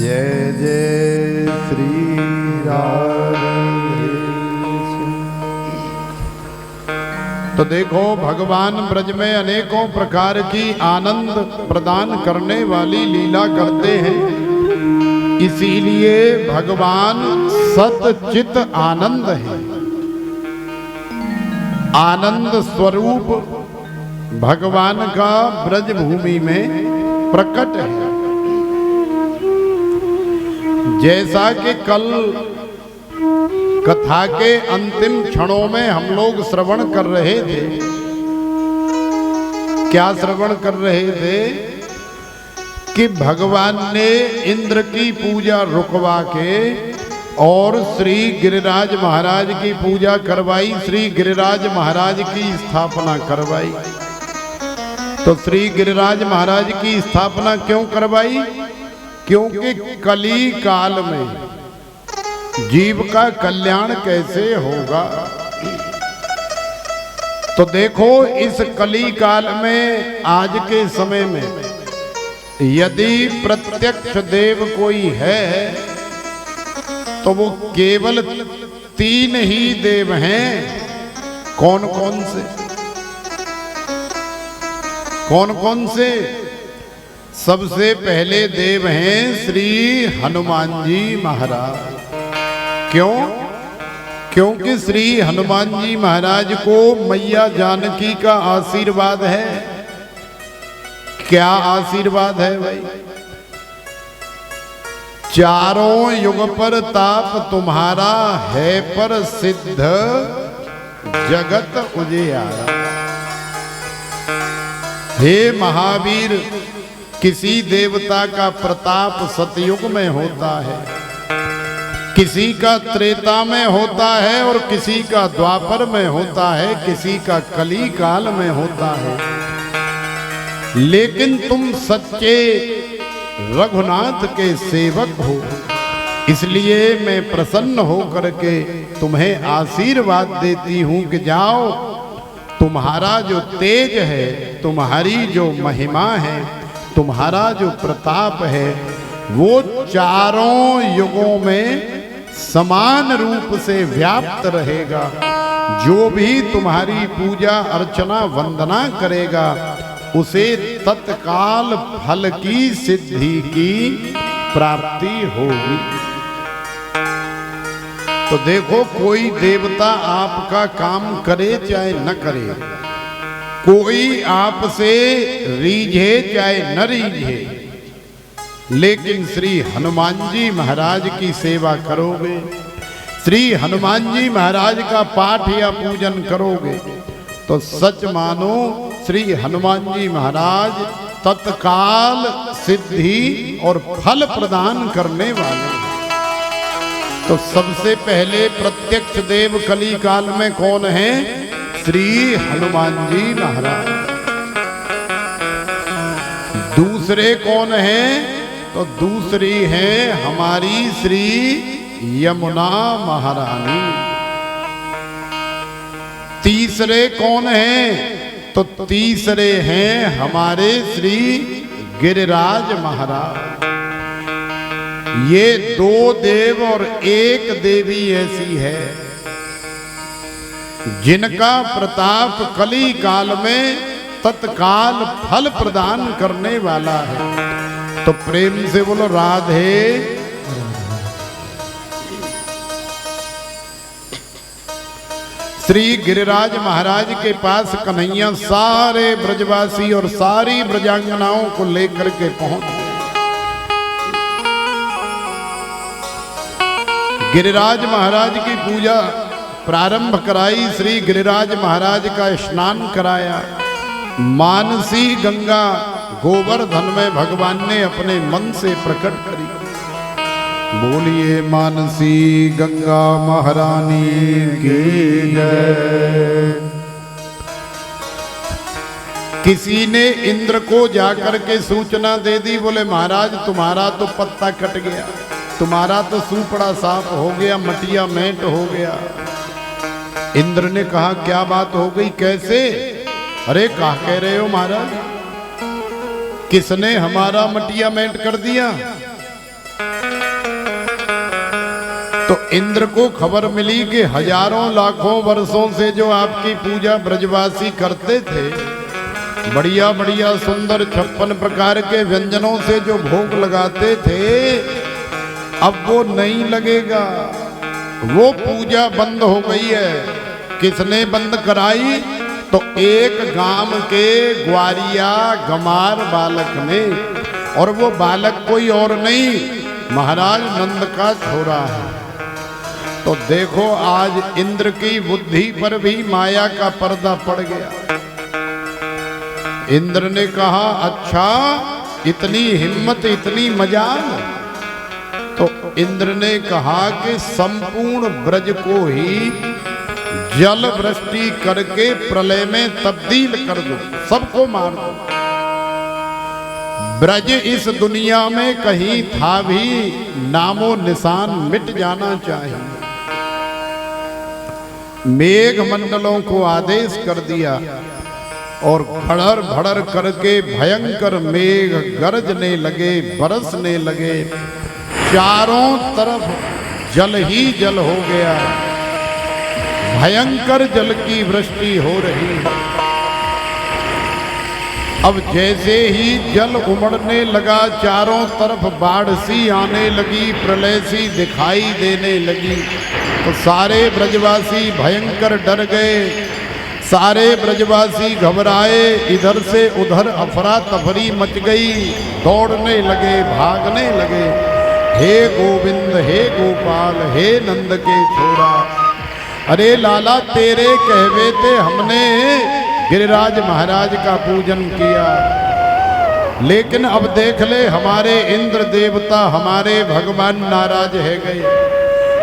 जय जय श्री राधे। तो देखो भगवान ब्रज में अनेकों प्रकार की आनंद प्रदान करने वाली लीला करते हैं, इसीलिए भगवान सतचित आनंद है। आनंद स्वरूप भगवान का ब्रज भूमि में प्रकट है। जैसा कि कल कथा के अंतिम क्षणों में हम लोग श्रवण कर रहे थे, क्या श्रवण कर रहे थे कि भगवान ने इंद्र की पूजा रुकवा के और श्री गिरिराज महाराज की पूजा करवाई, श्री गिरिराज महाराज की स्थापना करवाई। तो श्री गिरिराज महाराज की स्थापना क्यों करवाई? क्योंकि कली काल में जीव का कल्याण कैसे होगा। तो देखो इस कली काल में आज के समय में यदि प्रत्यक्ष देव कोई है तो वो केवल 3 ही देव हैं। कौन कौन से? कौन कौन से? सबसे पहले देव हैं श्री हनुमान जी महाराज। क्यों? क्योंकि श्री हनुमान जी महाराज को मैया जानकी का आशीर्वाद है। क्या आशीर्वाद है भाई? चारों युग पर ताप तुम्हारा है पर सिद्ध जगत उजियारा। हे महावीर, किसी देवता का प्रताप सतयुग में होता है, किसी का त्रेता में होता है और किसी का द्वापर में होता है, किसी का कली काल में होता है। लेकिन तुम सच्चे रघुनाथ के सेवक हो, इसलिए मैं प्रसन्न होकर के तुम्हें आशीर्वाद देती हूं कि जाओ, तुम्हारा जो तेज है, तुम्हारी जो महिमा है, तुम्हारा जो प्रताप है, वो चारों युगों में समान रूप से व्याप्त रहेगा। जो भी तुम्हारी पूजा अर्चना वंदना करेगा उसे तत्काल फल की सिद्धि की प्राप्ति होगी। तो देखो, कोई देवता आपका काम करे चाहे न करे, कोई आपसे रीझे चाहे न रीझे, लेकिन श्री हनुमान जी महाराज की सेवा करोगे, श्री हनुमान जी महाराज का पाठ या पूजन करोगे तो सच मानो श्री हनुमान जी महाराज तत्काल सिद्धि और फल प्रदान करने वाले हैं। तो सबसे पहले प्रत्यक्ष देव कली काल में कौन है? श्री हनुमान जी महाराज। दूसरे कौन है? तो दूसरी है हमारी श्री यमुना महारानी। तीसरे कौन है? तो तीसरे हैं हमारे श्री गिरिराज महाराज। ये 2 देव और 1 देवी ऐसी है जिनका प्रताप कली काल में तत्काल फल प्रदान करने वाला है। तो प्रेम से बोलो राधे। श्री गिरिराज महाराज के पास कन्हैया सारे ब्रजवासी और सारी ब्रजांगनाओं को लेकर के पहुंच गए। गिरिराज महाराज की पूजा प्रारंभ कराई, श्री गिरिराज महाराज का स्नान कराया। मानसी गंगा गोवर्धन में भगवान ने अपने मन से प्रकट करी। बोलिए मानसी गंगा महारानी की जय। किसी ने इंद्र को जाकर के सूचना दे दी, बोले महाराज तुम्हारा तो पत्ता कट गया, तुम्हारा तो सूपड़ा साफ हो गया, मटिया मेंट हो गया। इंद्र ने कहा क्या बात हो गई, कैसे? अरे क्या कह रहे हो महाराज, किसने हमारा मटिया मेंट कर दिया? तो इंद्र को खबर मिली कि हजारों लाखों वर्षों से जो आपकी पूजा ब्रजवासी करते थे, बढ़िया बढ़िया सुंदर 56 प्रकार के व्यंजनों से जो भोग लगाते थे, अब वो नहीं लगेगा, वो पूजा बंद हो गई है। किसने बंद कराई? तो एक गांव के ग्वारिया गमार बालक ने, और वो बालक कोई और नहीं महाराज नंद का छोरा है। तो देखो आज इंद्र की बुद्धि पर भी माया का पर्दा पड़ गया। इंद्र ने कहा अच्छा इतनी हिम्मत, इतनी मजाल। तो इंद्र ने कहा कि संपूर्ण ब्रज को ही जल वृष्टि करके प्रलय में तब्दील कर दो, सबको मार दो। ब्रज इस दुनिया में कहीं था भी नामो निशान मिट जाना चाहिए। मेघ मंडलों को आदेश कर दिया और भड़र भड़र करके भयंकर मेघ गरजने लगे, बरसने लगे, चारों तरफ जल ही जल हो गया, भयंकर जल की वृष्टि हो रही है। अब जैसे ही जल उमड़ने लगा, चारों तरफ बाढ़ सी आने लगी, प्रलय सी दिखाई देने लगी, तो सारे ब्रजवासी भयंकर डर गए, सारे ब्रजवासी घबराए, इधर से उधर अफरा तफरी मच गई, दौड़ने लगे, भागने लगे। हे गोविंद, हे गोपाल, हे नंद के छोरा, अरे लाला तेरे कहवे थे हमने गिरिराज महाराज का पूजन किया, लेकिन अब देख ले हमारे इंद्र देवता, हमारे भगवान नाराज है गए।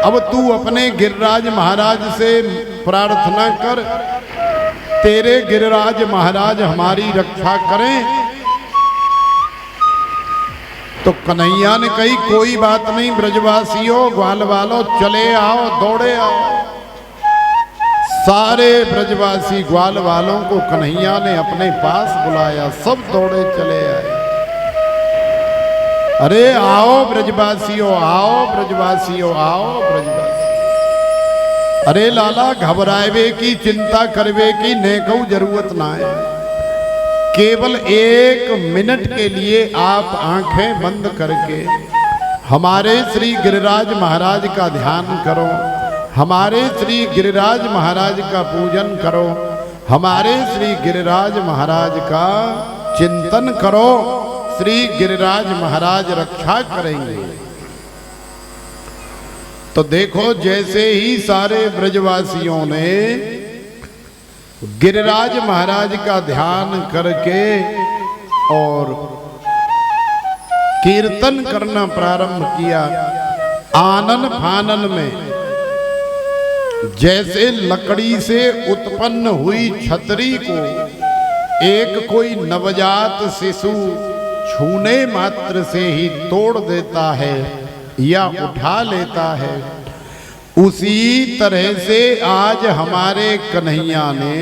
अब तू अपने गिरिराज महाराज से प्रार्थना कर, तेरे गिरिराज महाराज हमारी रक्षा करें। तो कन्हैया ने कही कोई बात नहीं, ब्रजवासियों ग्वाल वालों चले आओ, दौड़े आओ। सारे ब्रजवासी ग्वाल वालों को कन्हैया ने अपने पास बुलाया, सब दौड़े चले आए। अरे आओ ब्रजवासियों, आओ ब्रजवासियों, आओ ब्रजवासी। अरे लाला घबरावे की, चिंता करवे की नेको जरूरत ना है। केवल 1 मिनट के लिए आप आंखें बंद करके हमारे श्री गिरिराज महाराज का ध्यान करो, हमारे श्री गिरिराज महाराज का पूजन करो, हमारे श्री गिरिराज महाराज का चिंतन करो। श्री गिरिराज महाराज रक्षा करेंगे। तो देखो जैसे ही सारे ब्रजवासियों ने गिरिराज महाराज का ध्यान करके और कीर्तन करना प्रारंभ किया, आनन फानन में जैसे लकड़ी से उत्पन्न हुई छतरी को एक कोई नवजात शिशु छूने मात्र से ही तोड़ देता है या उठा लेता है, उसी तरह से आज हमारे कन्हैया ने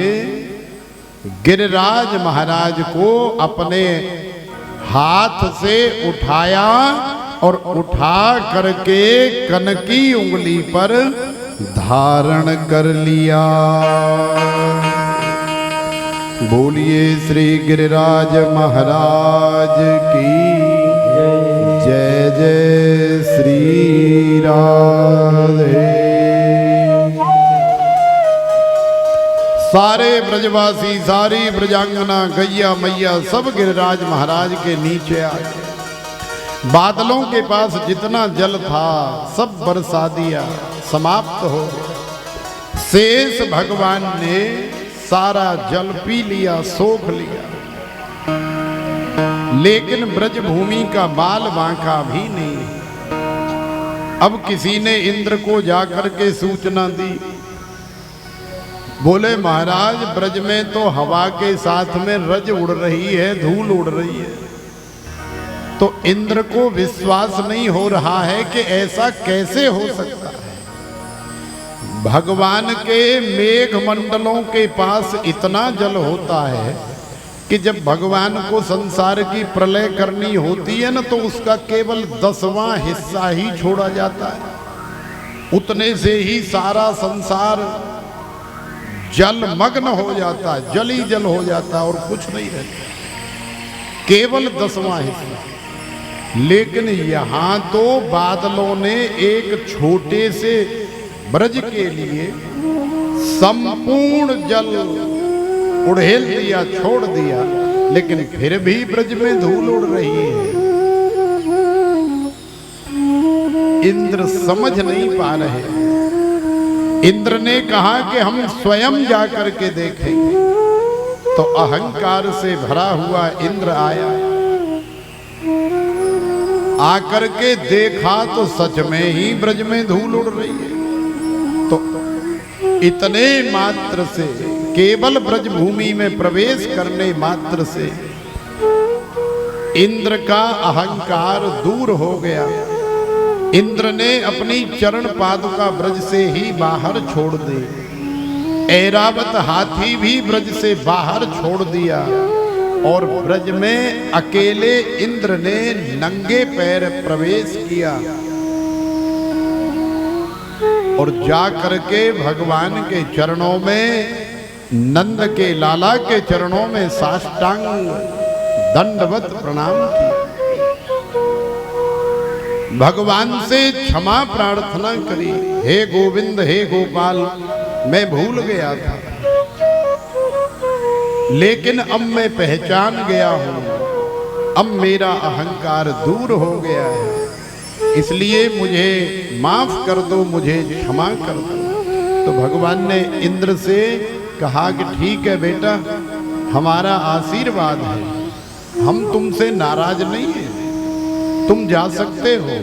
गिरिराज महाराज को अपने हाथ से उठाया और उठा करके कनकी उंगली पर धारण कर लिया। बोलिए श्री गिरिराज महाराज की जय। जय श्री राधे। सारे ब्रजवासी, सारी ब्रजांगना, गैया मैया सब गिरिराज महाराज के नीचे आ गए। बादलों के पास जितना जल था सब बरसा दिया, समाप्त हो गया। शेष भगवान ने सारा जल पी लिया, सोख लिया, लेकिन ब्रजभूमि का बाल बांका भी नहीं। अब किसी ने इंद्र को जाकर के सूचना दी, बोले महाराज ब्रज में तो हवा के साथ में रज उड़ रही है, धूल उड़ रही है। तो इंद्र को विश्वास नहीं हो रहा है कि ऐसा कैसे हो सकता है। भगवान के मेघ मंडलों के पास इतना जल होता है कि जब भगवान को संसार की प्रलय करनी होती है ना, तो उसका केवल 10वां हिस्सा ही छोड़ा जाता है। उतने से ही सारा संसार जलमग्न हो जाता है, जल ही जल हो जाता है और कुछ नहीं रहता, केवल 10वां हिस्सा। लेकिन यहां तो बादलों ने एक छोटे से ब्रज के लिए संपूर्ण जल उड़ेल दिया, छोड़ दिया, लेकिन फिर भी ब्रज में धूल उड़ रही है। इंद्र समझ नहीं पा रहे। इंद्र ने कहा कि हम स्वयं जाकर के देखेंगे। तो अहंकार से भरा हुआ इंद्र आया, आकर के देखा तो सच में ही ब्रज में धूल उड़ रही है। तो इतने मात्र से, केवल ब्रजभूमि में प्रवेश करने मात्र से इंद्र का अहंकार दूर हो गया। इंद्र ने अपनी चरण पादुका ब्रज से ही बाहर छोड़ दी। ऐरावत हाथी भी ब्रज से बाहर छोड़ दिया और ब्रज में अकेले इंद्र ने नंगे पैर प्रवेश किया और जा करके भगवान के चरणों में, नंद के लाला के चरणों में साष्टांग दंडवत प्रणाम किया। भगवान से क्षमा प्रार्थना करी, हे गोविंद, हे गोपाल, मैं भूल गया था, लेकिन अब मैं पहचान गया हूं, अब मेरा अहंकार दूर हो गया है, इसलिए मुझे माफ कर दो, मुझे क्षमा कर दो। तो भगवान ने इंद्र से कहा कि ठीक है बेटा, हमारा आशीर्वाद है, हम तुमसे नाराज नहीं हैं, तुम जा सकते हो।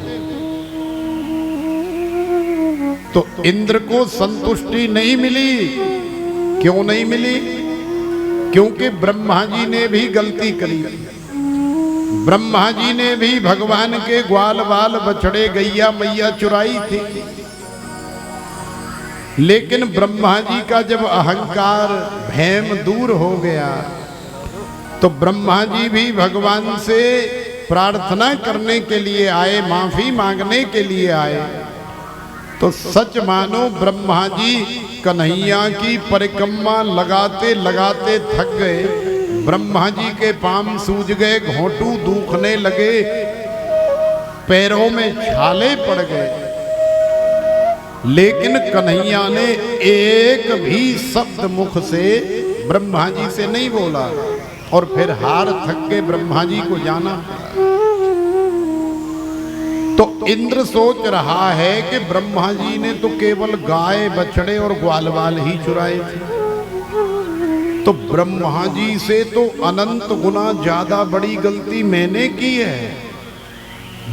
तो इंद्र को संतुष्टि नहीं मिली। क्यों नहीं मिली? क्योंकि ब्रह्मा जी ने भी गलती करी। ब्रह्मा जी ने भी भगवान के ग्वाल बाल बछड़े गैया मैया चुराई थी। लेकिन ब्रह्मा जी का जब अहंकार भैम दूर हो गया तो ब्रह्मा जी भी भगवान से प्रार्थना करने के लिए आए, माफी मांगने के लिए आए। तो सच मानो ब्रह्मा जी कन्हैया की परिक्रमा लगाते लगाते थक गए। ब्रह्मा जी के पांव सूज गए, घोंटू दुखने लगे, पैरों में छाले पड़ गए, लेकिन कन्हैया ने एक भी शब्द मुख से ब्रह्मा जी से नहीं बोला और फिर हार थक के ब्रह्मा जी को जाना। तो इंद्र सोच रहा है कि ब्रह्मा जी ने तो केवल गाय बछड़े और ग्वाल बाल ही चुराए थे, तो ब्रह्मा जी से तो अनंत गुना ज्यादा बड़ी गलती मैंने की है।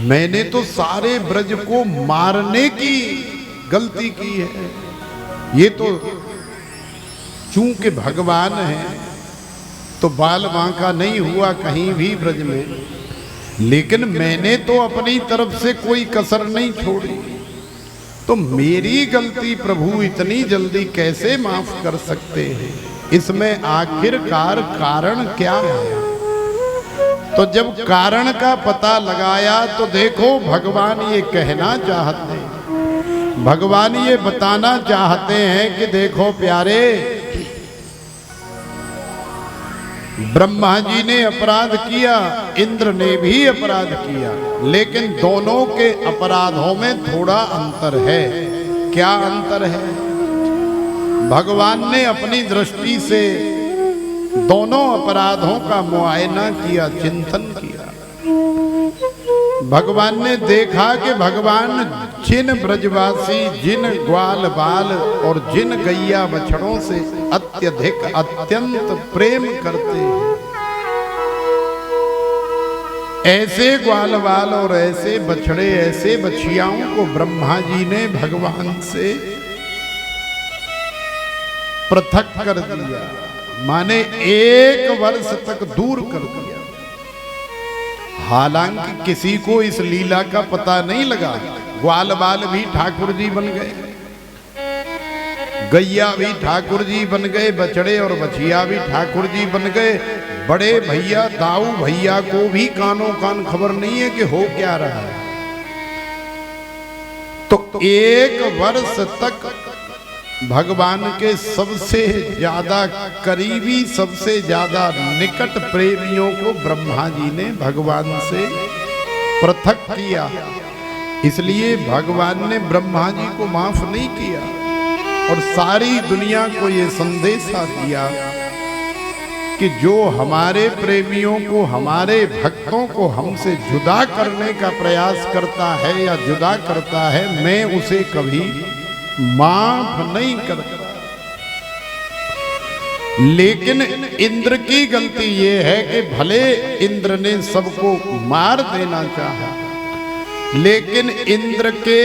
मैंने तो सारे ब्रज को मारने की गलती की है। ये तो चूंकि भगवान है तो बाल बांका नहीं हुआ कहीं भी ब्रज में, लेकिन मैंने तो अपनी तरफ से कोई कसर नहीं छोड़ी। तो मेरी गलती प्रभु इतनी जल्दी कैसे माफ कर सकते हैं? इसमें आखिरकार कारण क्या है? तो जब कारण का पता लगाया तो देखो भगवान ये कहना चाहते हैं, भगवान ये बताना चाहते हैं कि देखो प्यारे, ब्रह्मा जी ने अपराध किया, इंद्र ने भी अपराध किया, लेकिन दोनों के अपराधों में थोड़ा अंतर है। क्या अंतर है? भगवान ने अपनी दृष्टि से दोनों अपराधों का मुआयना किया, चिंतन किया। भगवान ने देखा कि भगवान जिन ब्रजवासी, जिन ग्वाल बाल और जिन गैया बछड़ों से अत्यधिक अत्यंत प्रेम करते हैं, ऐसे ग्वाल बाल और ऐसे बछड़े, ऐसे बछियाओं को ब्रह्मा जी ने भगवान से पृथक कर दिया, माने 1 वर्ष तक दूर कर दिया। हालांकि किसी को इस लीला का पता नहीं लगा। ग्वाल बाल भी ठाकुर जी बन गए, गैया भी ठाकुर जी बन गए, बछड़े और बछिया भी ठाकुर जी बन गए। बड़े भैया दाऊ भैया को भी कानों कान खबर नहीं है कि हो क्या रहा है। तो 1 वर्ष तक भगवान के सबसे ज्यादा करीबी, सबसे ज्यादा निकट प्रेमियों को ब्रह्मा जी ने भगवान से पृथक किया। इसलिए भगवान ने ब्रह्मा जी को माफ नहीं किया और सारी दुनिया को ये संदेशा दिया कि जो हमारे प्रेमियों को, हमारे भक्तों को हमसे जुदा करने का प्रयास करता है या जुदा करता है, मैं उसे कभी माफ नहीं करता। लेकिन इंद्र की गलती यह है कि भले इंद्र ने सबको मार देना चाहा, लेकिन इंद्र के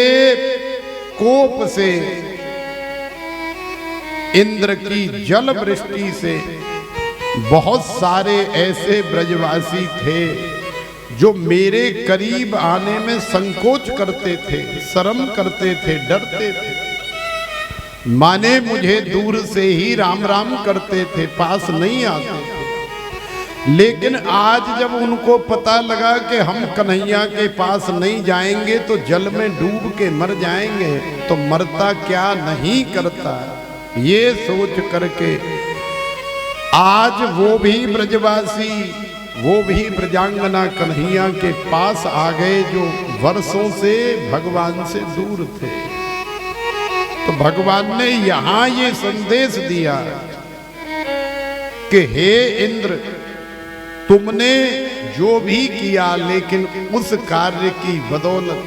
कोप से, इंद्र की जल वृष्टि से बहुत सारे ऐसे ब्रजवासी थे जो मेरे करीब आने में संकोच करते थे, शर्म करते थे, डरते थे, माने मुझे दूर से ही राम राम करते थे, पास नहीं आते थे। लेकिन आज जब उनको पता लगा कि हम कन्हैया के पास नहीं जाएंगे तो जल में डूब के मर जाएंगे, तो मरता क्या नहीं करता, ये सोच करके आज वो भी ब्रजवासी, वो भी ब्रजांगना कन्हैया के पास आ गए जो वर्षों से भगवान से दूर थे। तो भगवान ने यहां ये संदेश दिया कि हे इंद्र, तुमने जो भी किया, लेकिन उस कार्य की बदौलत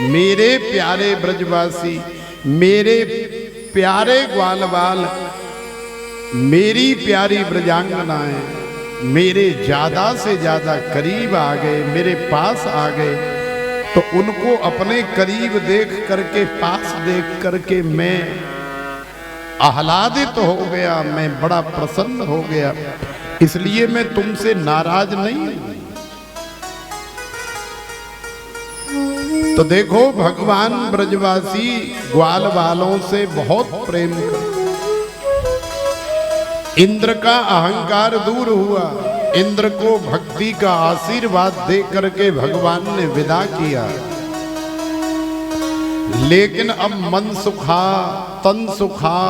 मेरे प्यारे ब्रजवासी, मेरे प्यारे ग्वाल बाल, मेरी प्यारी ब्रजांगनाएं मेरे ज्यादा से ज्यादा करीब आ गए, मेरे पास आ गए। तो उनको अपने करीब देख करके, पास देख करके मैं आह्लादित हो गया, मैं बड़ा प्रसन्न हो गया। इसलिए मैं तुमसे नाराज नहीं हूं। तो देखो, भगवान ब्रजवासी ग्वाल बालों से बहुत प्रेम करते। इंद्र का अहंकार दूर हुआ, इंद्र को भक्ति का आशीर्वाद दे करके भगवान ने विदा किया। लेकिन अब मन सुखा, तन सुखा,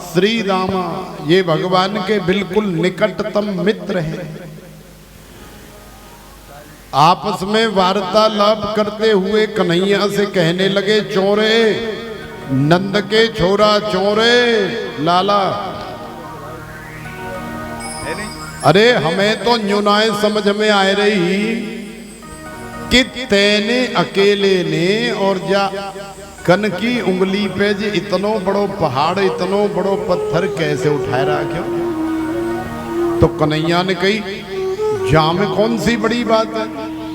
श्री दामा ये भगवान के बिल्कुल निकटतम मित्र हैं। आपस में वार्तालाप करते हुए कन्हैया से कहने लगे, चोरे, नंद के छोरा चोरे, लाला, अरे हमें तो न्यूनाय समझ में आ रही कि तेने अकेले ने और जा कन की उंगली पे जी इतनो बड़ो पहाड़, इतनो बड़ो पत्थर कैसे उठाए रहा क्यों? तो कन्हैया ने कही, जा में कौन सी बड़ी बात है,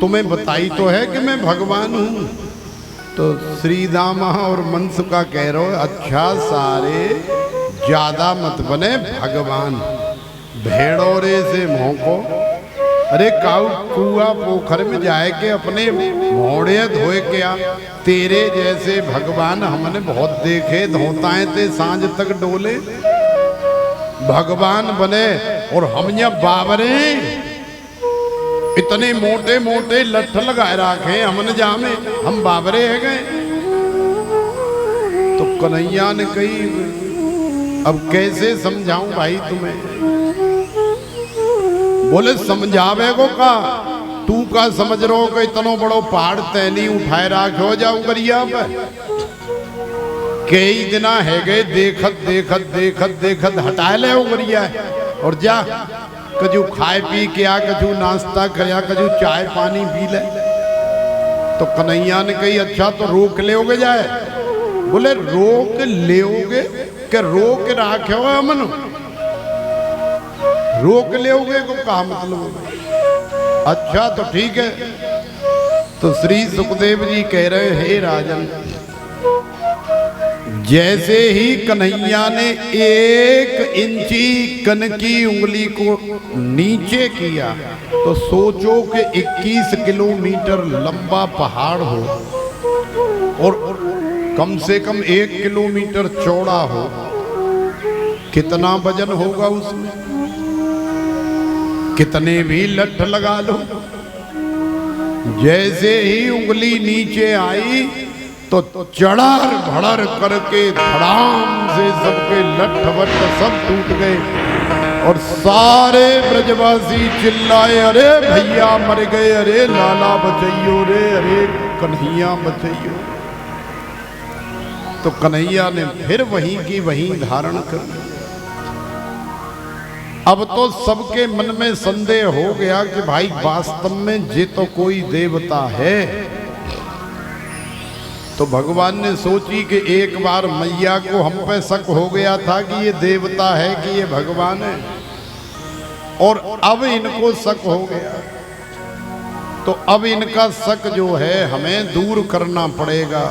तुम्हें बताई तो है कि मैं भगवान हूं। तो श्री दामा और मनसुखा कह रहे हो, अच्छा सारे ज्यादा मत बने भगवान, भेड़ोरे से मोको, अरे काऊ कुआ पोखर में जाए के अपने मोड़े धोए के आ। तेरे जैसे भगवान हमने बहुत देखे, धोताए थे सांझ तक डोले, भगवान बने और हम यहाँ बाबरे इतने मोटे मोटे लठ लगाए रखे हमने जामे, हम बाबरे है गए। तो कन्हैया ने कही, अब कैसे समझाऊं भाई तुम्हें, बोले समझावे को का तू का समझ रो कि इतनो बड़ो पहाड़ तैनी उठाए राखो जाऊं गरिया पे कई दिना है गए देखत देखत देखत देखत हटा ले गरिया और जा कजू खाए पी के आ कजू नाश्ता करया कजू चाय पानी पी ले। तो कन्हैया ने कही अच्छा तो रोक लेओगे जाए। बोले रोक लेओगे कि रोक राखे हो अमन रोक लेओगे को कहा मतलब। अच्छा तो ठीक है। तो श्री सुखदेव जी कह रहे हे राजन जैसे ही कन्हैया ने 1 इंची कनकी उंगली को नीचे किया तो सोचो कि 21 किलोमीटर लंबा पहाड़ हो और कम से कम 1 किलोमीटर चौड़ा हो, कितना वजन होगा उसमें, कितने भी लठ लगा लो। जैसे ही उंगली नीचे आई तो चढ़ार भड़र करके धड़ाम से सबके लठ वट सब टूट गए और सारे ब्रजवासी चिल्लाए अरे भैया मर गए, अरे लाला बचैयो रे, अरे कन्हैया बचैयो। तो कन्हैया ने फिर वहीं की वहीं धारण कर ली। अब तो सबके मन में संदेह हो गया कि भाई वास्तव में ये तो कोई देवता है। तो भगवान ने सोची कि एक बार मैया को हम पे शक हो गया था कि ये देवता है कि ये भगवान है, और अब इनको शक हो गया। तो अब इनका शक जो है हमें दूर करना पड़ेगा,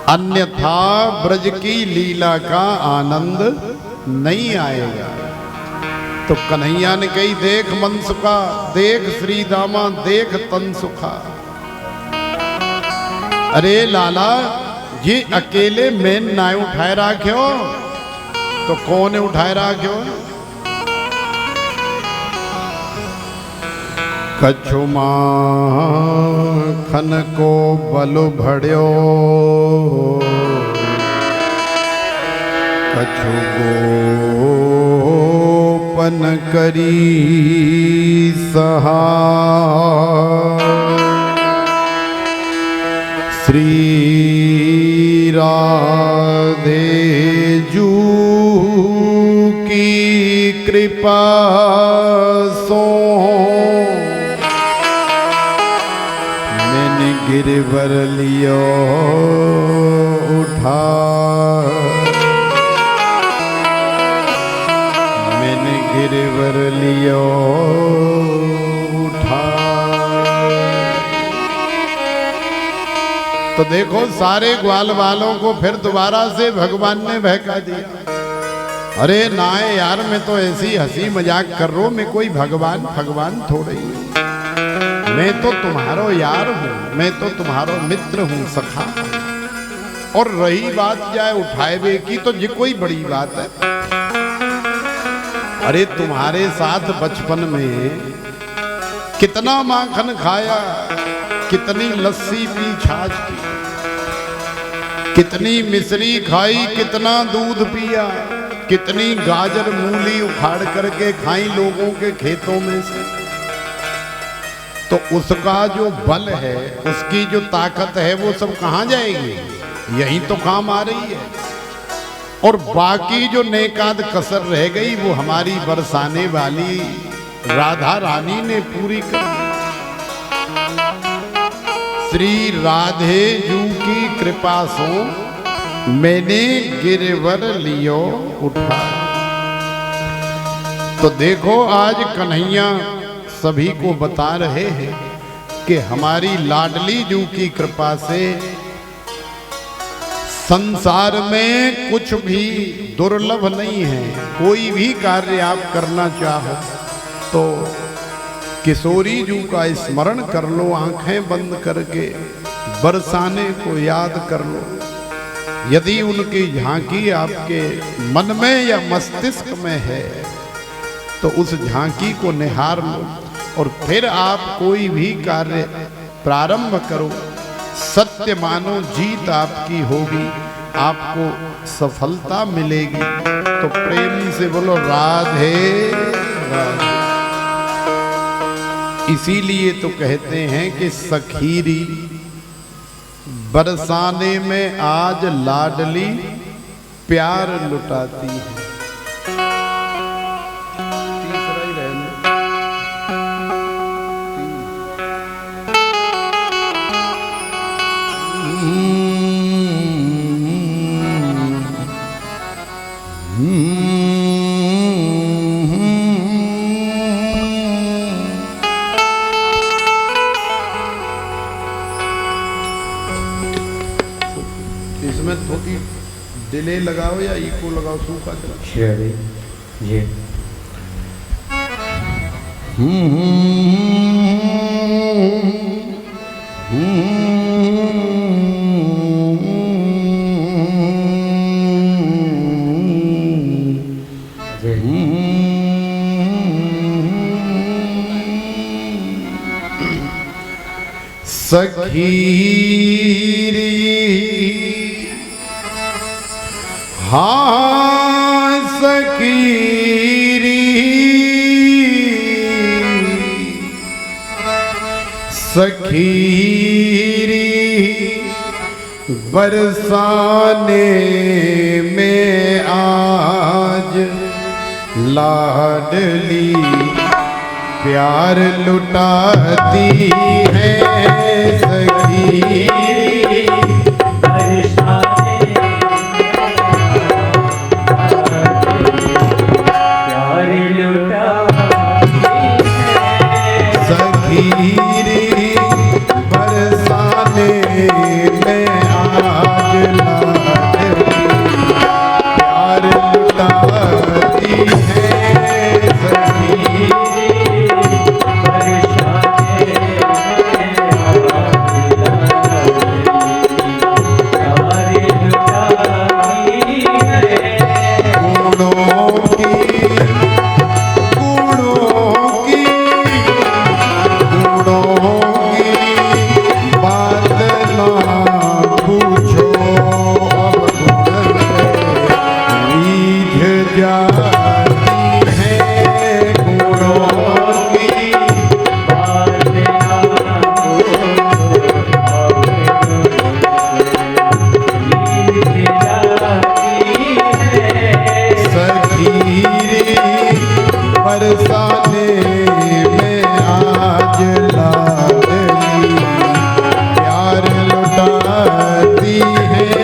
अन्यथा ब्रज की लीला का आनंद नहीं आएगा। तो कन्हैया ने कही देख मनसुखा, देख श्री दामा, देख तनसुखा। अरे लाला ये अकेले मैं ना उठाए राख्यो तो कौन उठाए राख्यो? कछु माखन को बल भड़्यो, कछु गोपन करी सहाय। श्री राधे जू की कृपा सो मैंने गिरवर लियो उठा, मैंने गिरवर लियो उठा। तो देखो सारे ग्वाल वालों को फिर दोबारा से भगवान ने बहका दिया। अरे ना यार मैं तो ऐसी हंसी मजाक कर रहा हूं, मैं कोई भगवान भगवान थोड़ी हूं, मैं तो तुम्हारो यार हूं, मैं तो तुम्हारो मित्र हूं, सखा। और रही बात जाए उठाए वे की तो ये कोई बड़ी बात है। अरे तुम्हारे साथ बचपन में कितना माखन खाया, कितनी लस्सी पी, छाछ पी, कितनी मिश्री खाई, कितना दूध पिया, कितनी गाजर मूली उखाड़ करके खाई लोगों के खेतों में से। तो उसका जो बल है, उसकी जो ताकत है वो सब कहाँ जाएगी? यही तो काम आ रही है। और बाकी जो नेकाद कसर रह गई वो हमारी बरसाने वाली राधा रानी ने पूरी कर दी। श्री राधे जू की कृपा सो मैंने गिरवर लियो उठा। तो देखो आज कन्हैया सभी को बता रहे हैं कि हमारी लाडली जू की कृपा से संसार में कुछ भी दुर्लभ नहीं है। कोई भी कार्य आप करना चाहो तो किशोरी जू का स्मरण कर लो, आंखें बंद करके बरसाने को याद कर लो। यदि उनकी झांकी आपके मन में या मस्तिष्क में है तो उस झांकी को निहार लो और फिर आप कोई भी कार्य प्रारंभ करो। सत्य मानो जीत आपकी होगी, आपको सफलता मिलेगी। तो प्रेम से बोलो राधे राधे। इसीलिए तो कहते हैं कि सखीरी बरसाने में आज लाडली प्यार लुटाती है। तीसरा ही रहने। इसमें थोड़ी डिले लगाओ या इको लगाओ, सूखा चला। श्री जी सखीरी हाँ सखीरी सखीरी बरसाने में आज लाडली प्यार लुटाती है। सखीरी सखीरी बरसाने में आज लाडली प्यार लुटाती है। सखीरी बरसाने में आज लाडली प्यार लुटाती है।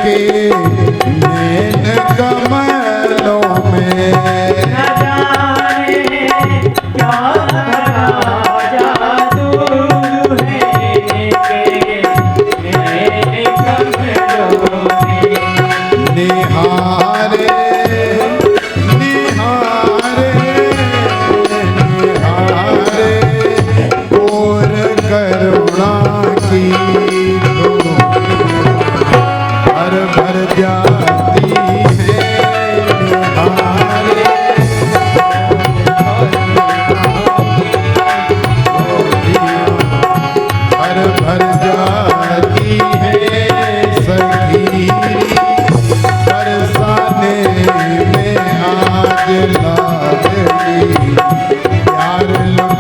के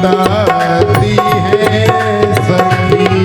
लुटाती है सखी।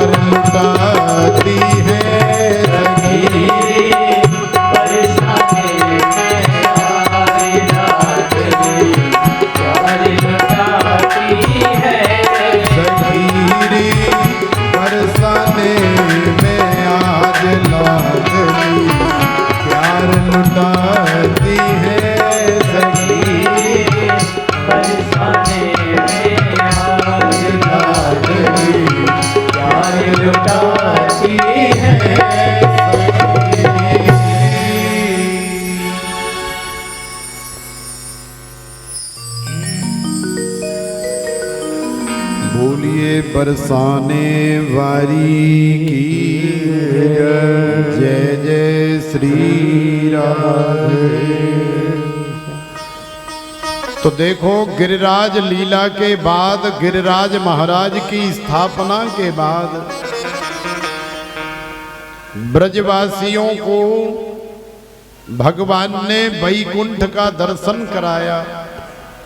प्यार लुटाती है सखी बरसाने में आई लाडली प्यार लुटाती है सखीरी बरसाने में आज लाडली प्यार लुटाती है सखी बरसाने में आई लाडली प्यार लुटाती है बोलिए बरसाने वारी की जय जय श्री राधे। तो देखो गिरिराज लीला के बाद, गिरिराज महाराज की स्थापना के बाद ब्रजवासियों को भगवान ने वैकुंठ का दर्शन कराया,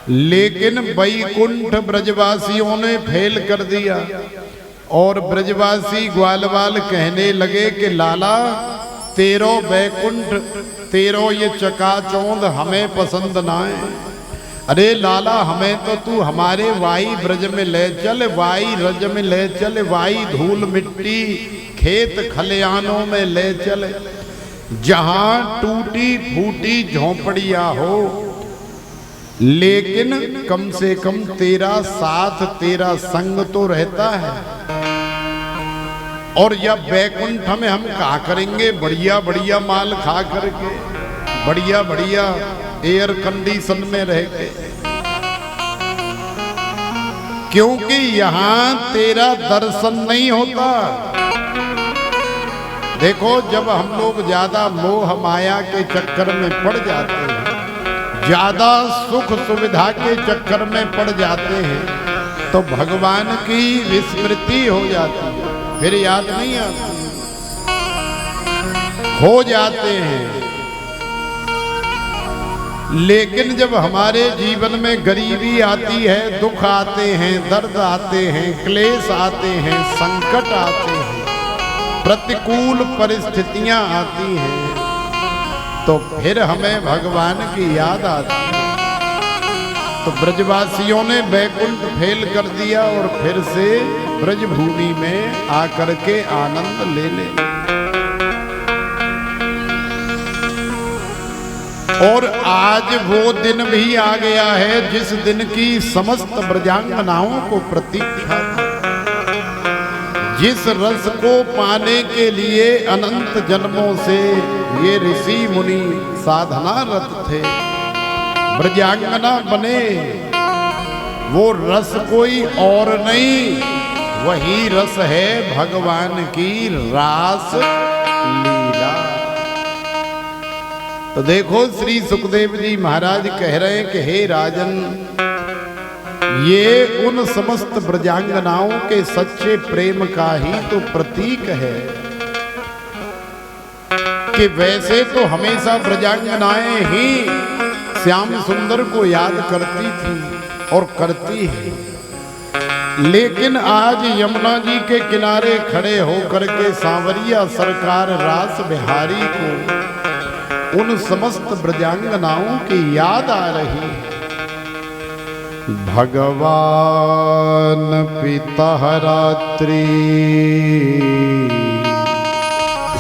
लेकिन वैकुंठ ब्रजवासियों ने फेल कर दिया और ब्रजवासी ग्वालवाल कहने लगे कि लाला तेरो वैकुंठ, तेरो ये चकाचौंध हमें पसंद ना है। अरे लाला हमें तो तू हमारे वाई ब्रज में ले चल, वाई रज में ले चल, वाई धूल मिट्टी खेत खलियानों में ले चल, जहां टूटी फूटी झोंपड़ियां हो, लेकिन कम से कम तेरा साथ तेरा संग तो रहता है। और यह वैकुंठ में हम क्या करेंगे, बढ़िया बढ़िया माल खा करके, बढ़िया बढ़िया एयर कंडीशन में रह के, क्योंकि यहां तेरा दर्शन नहीं होता। देखो जब हम लोग ज्यादा मोह माया के चक्कर में पड़ जाते हैं, ज्यादा सुख सुविधा के चक्कर में पड़ जाते हैं, तो भगवान की विस्मृति हो जाती है, फिर याद नहीं आती, खो जाते हैं। लेकिन जब हमारे जीवन में गरीबी आती है, दुख आते हैं, दर्द आते हैं, क्लेश आते हैं, संकट आते हैं, प्रतिकूल परिस्थितियां आती हैं, तो फिर हमें भगवान की याद आती है। तो ब्रजवासियों ने वैकुंठ फेल कर दिया और फिर से ब्रजभूमि में आकर के आनंद लेने। और आज वो दिन भी आ गया है जिस दिन की समस्त ब्रजांगनाओं को प्रतीक्षा थी, जिस रस को पाने के लिए अनंत जन्मों से ये ऋषि मुनि साधनारत थे, ब्रजांगना बने। वो रस कोई और नहीं, वही रस है भगवान की रास लीला। तो देखो श्री सुखदेव जी महाराज कह रहे हैं कि हे राजन, ये उन समस्त ब्रजांगनाओं के सच्चे प्रेम का ही तो प्रतीक है कि वैसे तो हमेशा ब्रजांगनाएं ही श्याम सुंदर को याद करती थी और करती है, लेकिन आज यमुना जी के किनारे खड़े होकर के सांवरिया सरकार रास बिहारी को उन समस्त ब्रजांगनाओं की याद आ रही है। भगवान पिता रात्रि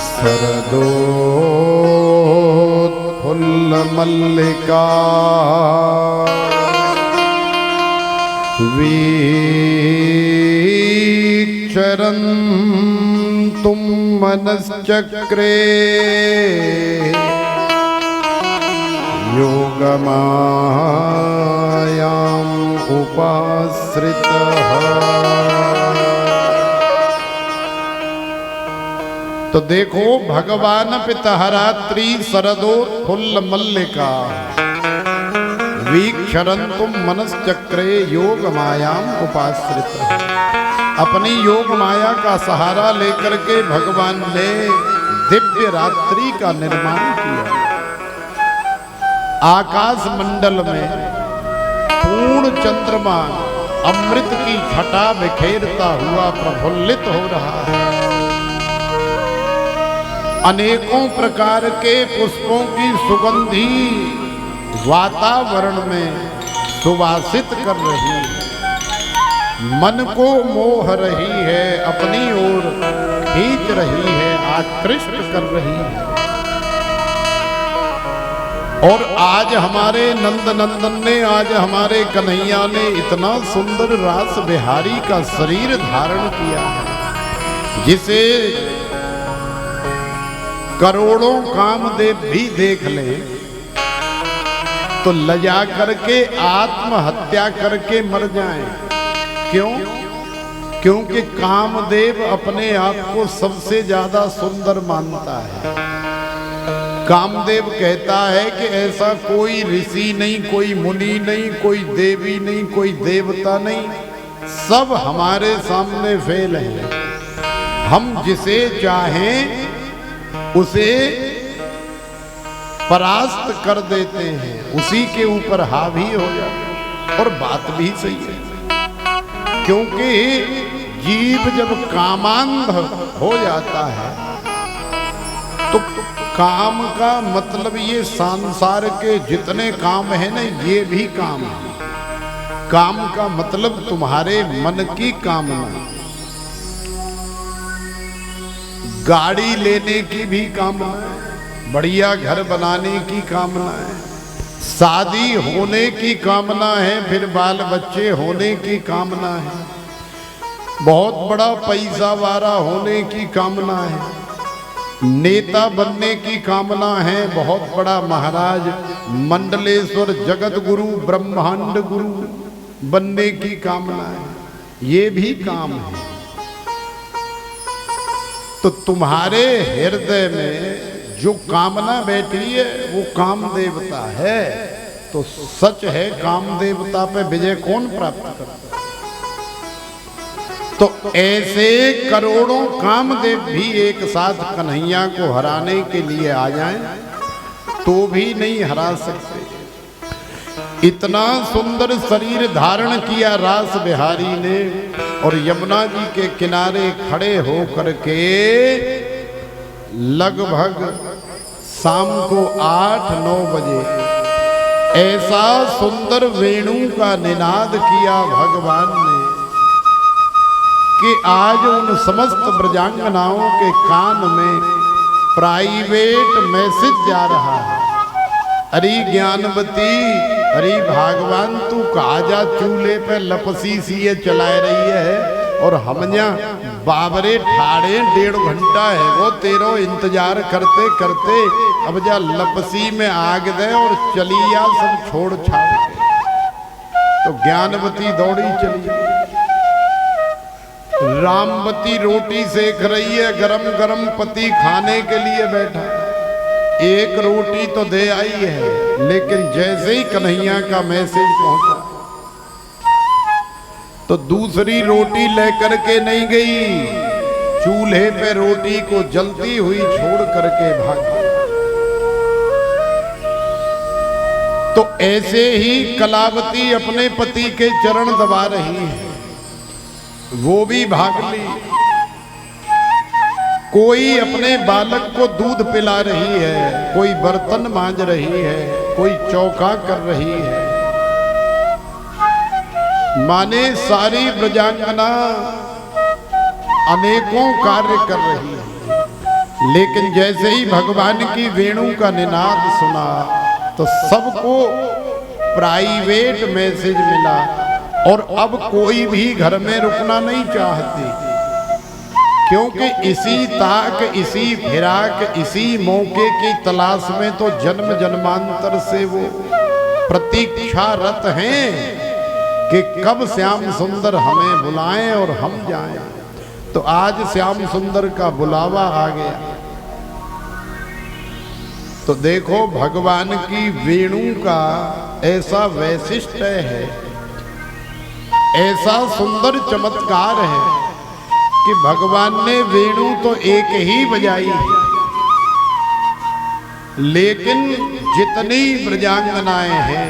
शरदोत्फुल्ल मल्लिका वीक्षरन्तुं मनश्चक्रे योगमायाम् उपाश्रितः। तो देखो भगवान पितहरात्रि शरदोत्फुल्ल मल्लिका वीक्षरन्तुं मनश्चक्रे योगमायाम् उपाश्रितः। अपनी योग माया का सहारा लेकर के भगवान ने दिव्य रात्रि का निर्माण किया। आकाश मंडल में पूर्ण चंद्रमा अमृत की छटा बिखेरता हुआ प्रफुल्लित हो रहा है। अनेकों प्रकार के पुष्पों की सुगंधी वातावरण में सुवासित कर रही है, मन को मोह रही है, अपनी ओर खींच रही है, आकृष्ट कर रही है। और आज हमारे नंद नंदन ने, आज हमारे कन्हैया ने इतना सुंदर रास बिहारी का शरीर धारण किया है, जिसे करोड़ों कामदेव भी देख ले तो लजा करके आत्महत्या करके मर जाएं। क्यों? क्योंकि कामदेव अपने आप को सबसे ज्यादा सुंदर मानता है। कामदेव कहता है कि ऐसा कोई ऋषि नहीं, कोई मुनि नहीं, कोई देवी नहीं, कोई देवता नहीं, सब हमारे सामने फेल है। हम जिसे चाहें उसे परास्त कर देते हैं, उसी के ऊपर हावी हो जाते हैं। और बात भी सही है, क्योंकि जीव जब कामांध हो जाता है तो काम का मतलब ये संसार के जितने काम है ना, ये भी काम है। काम का मतलब तुम्हारे मन की कामना, गाड़ी लेने की भी कामना है, बढ़िया घर बनाने की कामना है, शादी होने की कामना है, फिर बाल बच्चे होने की कामना है, बहुत बड़ा पैसा वाला होने की कामना है, नेता बनने की कामना है, बहुत बड़ा महाराज, मंडलेश्वर, जगत गुरु, ब्रह्मांड गुरु बनने की कामना है। ये भी काम है। तो तुम्हारे हृदय में जो कामना बैठी है वो काम देवता है। तो सच है, काम देवता पे विजय कौन प्राप्त करता है? तो ऐसे करोड़ों कामदेव भी एक साथ कन्हैया को हराने के लिए आ जाएं तो भी नहीं हरा सकते। इतना सुंदर शरीर धारण किया रास बिहारी ने, और यमुना जी के किनारे खड़े होकर के लगभग शाम को 8-9 बजे ऐसा सुंदर वेणु का निनाद किया भगवान ने कि आज उन समस्त ब्रजांगनाओं के कान में प्राइवेट मैसेज जा रहा है। अरे ज्ञानवती, अरे भगवान तू कहा जा चूल्हे पे लपसी सी चला रही है, और हम यहाँ बाबरे ठाड़े 1.5 घंटा है वो तेरो इंतजार करते करते अब जा लपसी में आग दे और चलिया सब छोड़ छाड़ के। तो ज्ञानवती दौड़ी चली। रामवती रोटी सेक रही है, गरम गरम पति खाने के लिए बैठा। एक रोटी तो दे आई है, लेकिन जैसे ही कन्हैया का मैसेज पहुंचा तो दूसरी रोटी लेकर के नहीं गई, चूल्हे पे रोटी को जलती हुई छोड़ करके भागी। तो ऐसे ही कलावती अपने पति के चरण दबा रही है, वो भी भाग ली। कोई अपने बालक को दूध पिला रही है, कोई बर्तन मांज रही है, कोई चौका कर रही है। माने सारी ब्रजांगना अनेकों कार्य कर रही है, लेकिन जैसे ही भगवान की वेणु का निनाद सुना तो सबको प्राइवेट मैसेज मिला, और अब कोई भी घर में रुकना नहीं चाहती, क्योंकि इसी ताक, इसी फिराक, इसी मौके की तलाश में तो जन्म जन्मांतर से वो प्रतीक्षारत हैं कि कब श्याम सुंदर हमें बुलाएं और हम जाएं। तो आज श्याम सुंदर का बुलावा आ गया। तो देखो भगवान की वेणु का ऐसा वैशिष्ट है, ऐसा सुंदर चमत्कार है कि भगवान ने वेणु तो एक ही बजाई है, लेकिन जितनी ब्रजांगनाएं हैं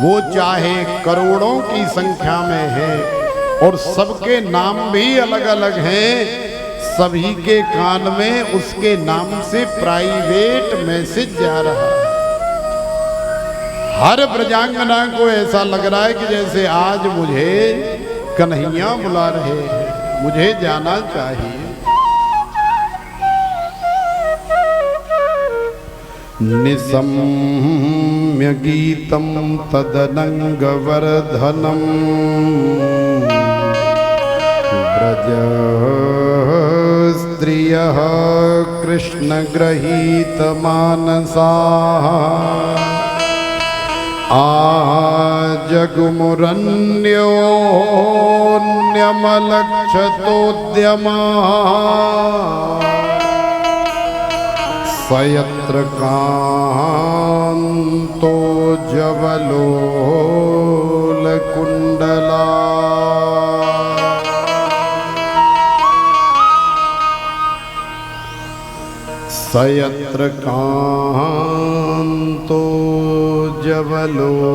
वो चाहे करोड़ों की संख्या में है और सबके नाम भी अलग अलग हैं, सभी के कान में उसके नाम से प्राइवेट मैसेज जा रहा है। हर ब्रजांगना को ऐसा लग रहा है कि जैसे आज मुझे कन्हैया बुला रहे हैं, मुझे जाना चाहिए। निसम्य गीतम तदनंगवर्धनम ब्रज स्त्रियः कृष्ण गृहीत मानसा आजगुमुरन्योन्यमलक्षतोद्यमा सयत्र कान्तो जवलोलकुण्डला। सयत्र कान्तो जवलोलकुण्डला।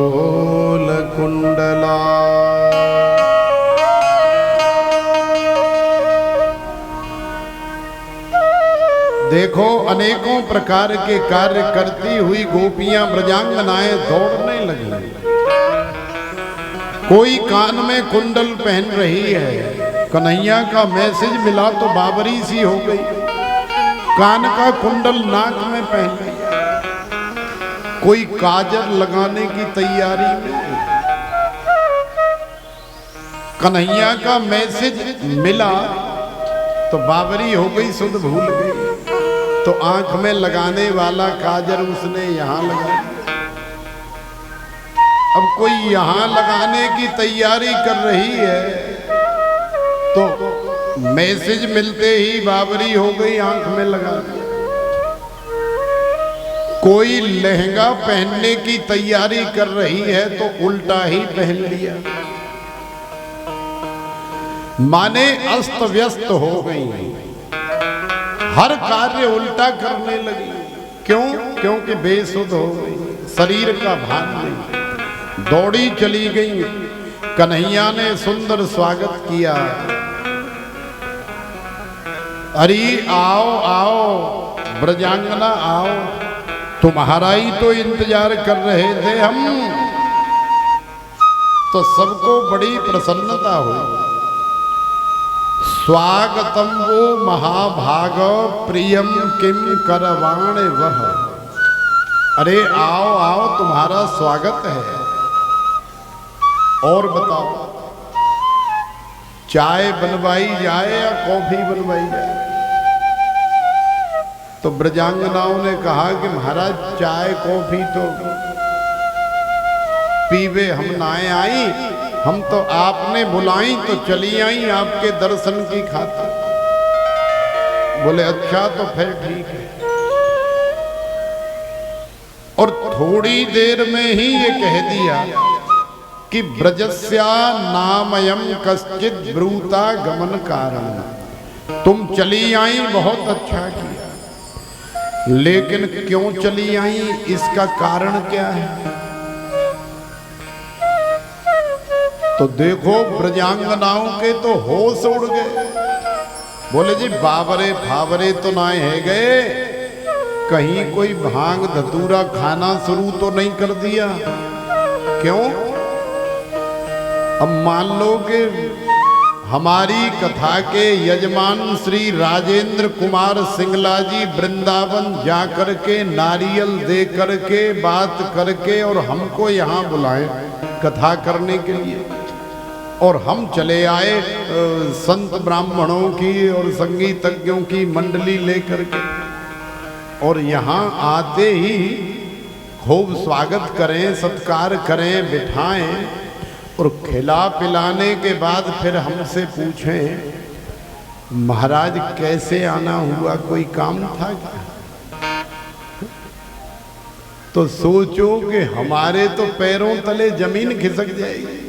देखो अनेकों प्रकार के कार्य करती हुई गोपियां ब्रजांगनाएं दौड़ने लगी। कोई कान में कुंडल पहन रही है, कन्हैया का मैसेज मिला तो बाबरी सी हो गई, कान का कुंडल नाक में पहन लिया। कोई काजल लगाने की तैयारी में, कन्हैया का मैसेज मिला तो बाबरी हो गई, सुध भूल गई, तो आंख में लगाने वाला काजल उसने यहां लगा दिया। अब कोई यहां लगाने की तैयारी कर रही है तो मैसेज मिलते ही बाबरी हो गई, आंख में लगा दिया। कोई लहंगा पहनने की तैयारी कर रही है तो उल्टा ही पहन लिया। माने अस्त व्यस्त हो गई, हर कार्य उल्टा करने लगी। क्यों? क्योंकि बेसुध हो गई, शरीर का भान नहीं। दौड़ी चली गई। कन्हैया ने सुंदर स्वागत किया। अरे आओ आओ ब्रजांगना आओ, तुम्हारा ही तो इंतजार कर रहे थे हम। तो सबको बड़ी प्रसन्नता हुई। स्वागतम वो महाभाग प्रियम किम करवाण वह। अरे आओ आओ तुम्हारा स्वागत है। और बताओ चाय बनवाई जाए या कॉफी बनवाई जाए? तो ब्रजांगनाओं ने कहा कि महाराज चाय कॉफी तो पीवे हम नाए आई, हम तो आपने बुलाई तो चली आई आपके दर्शन की खातिर। बोले अच्छा तो फिर ठीक है। और थोड़ी देर में ही ये कह दिया कि ब्रजस्या नामयम कश्चित ब्रूता गमन कारण। तुम चली आई बहुत अच्छा किया, लेकिन क्यों चली आई, इसका कारण क्या है? तो देखो ब्रजांगनाओं के तो होश उड़ गए। बोले जी बाबरे फावरे तो ना है गए, कहीं कोई भांग धतूरा खाना शुरू तो नहीं कर दिया? क्यों? अब मान लो कि हमारी कथा के यजमान श्री राजेंद्र कुमार सिंगला जी वृंदावन जाकर के नारियल दे करके बात करके और हमको यहाँ बुलाए कथा करने के लिए, और हम चले आए संत ब्राह्मणों की और संगीतज्ञों की मंडली लेकर के, और यहाँ आते ही खूब स्वागत करें, सत्कार करें, बिठाएं और खिला पिलाने के बाद फिर हमसे पूछें महाराज कैसे आना हुआ, कोई काम था क्या? तो सोचो कि हमारे तो पैरों तले जमीन खिसक जाएगी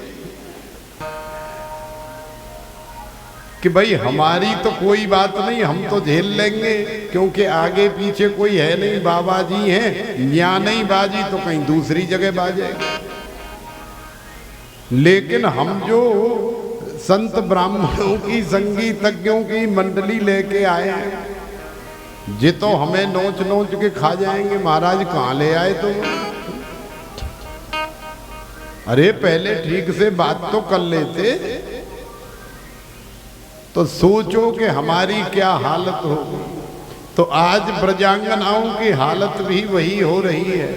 कि भाई हमारी तो कोई बात नहीं, हम तो झेल लेंगे क्योंकि आगे पीछे कोई है नहीं, बाबा जी हैं, यहाँ नहीं बाजी तो कहीं दूसरी जगह बाजेगा। लेकिन हम जो संत ब्राह्मणों की संगीतज्ञों की मंडली लेके आए हैं, ये तो हमें नोच नोच के खा जाएंगे। महाराज कहाँ ले आए तो? अरे पहले ठीक से बात तो कर लेते, तो सोचो कि हमारी क्या हालत होगी। तो आज ब्रजांगनाओं की हालत भी वही हो रही है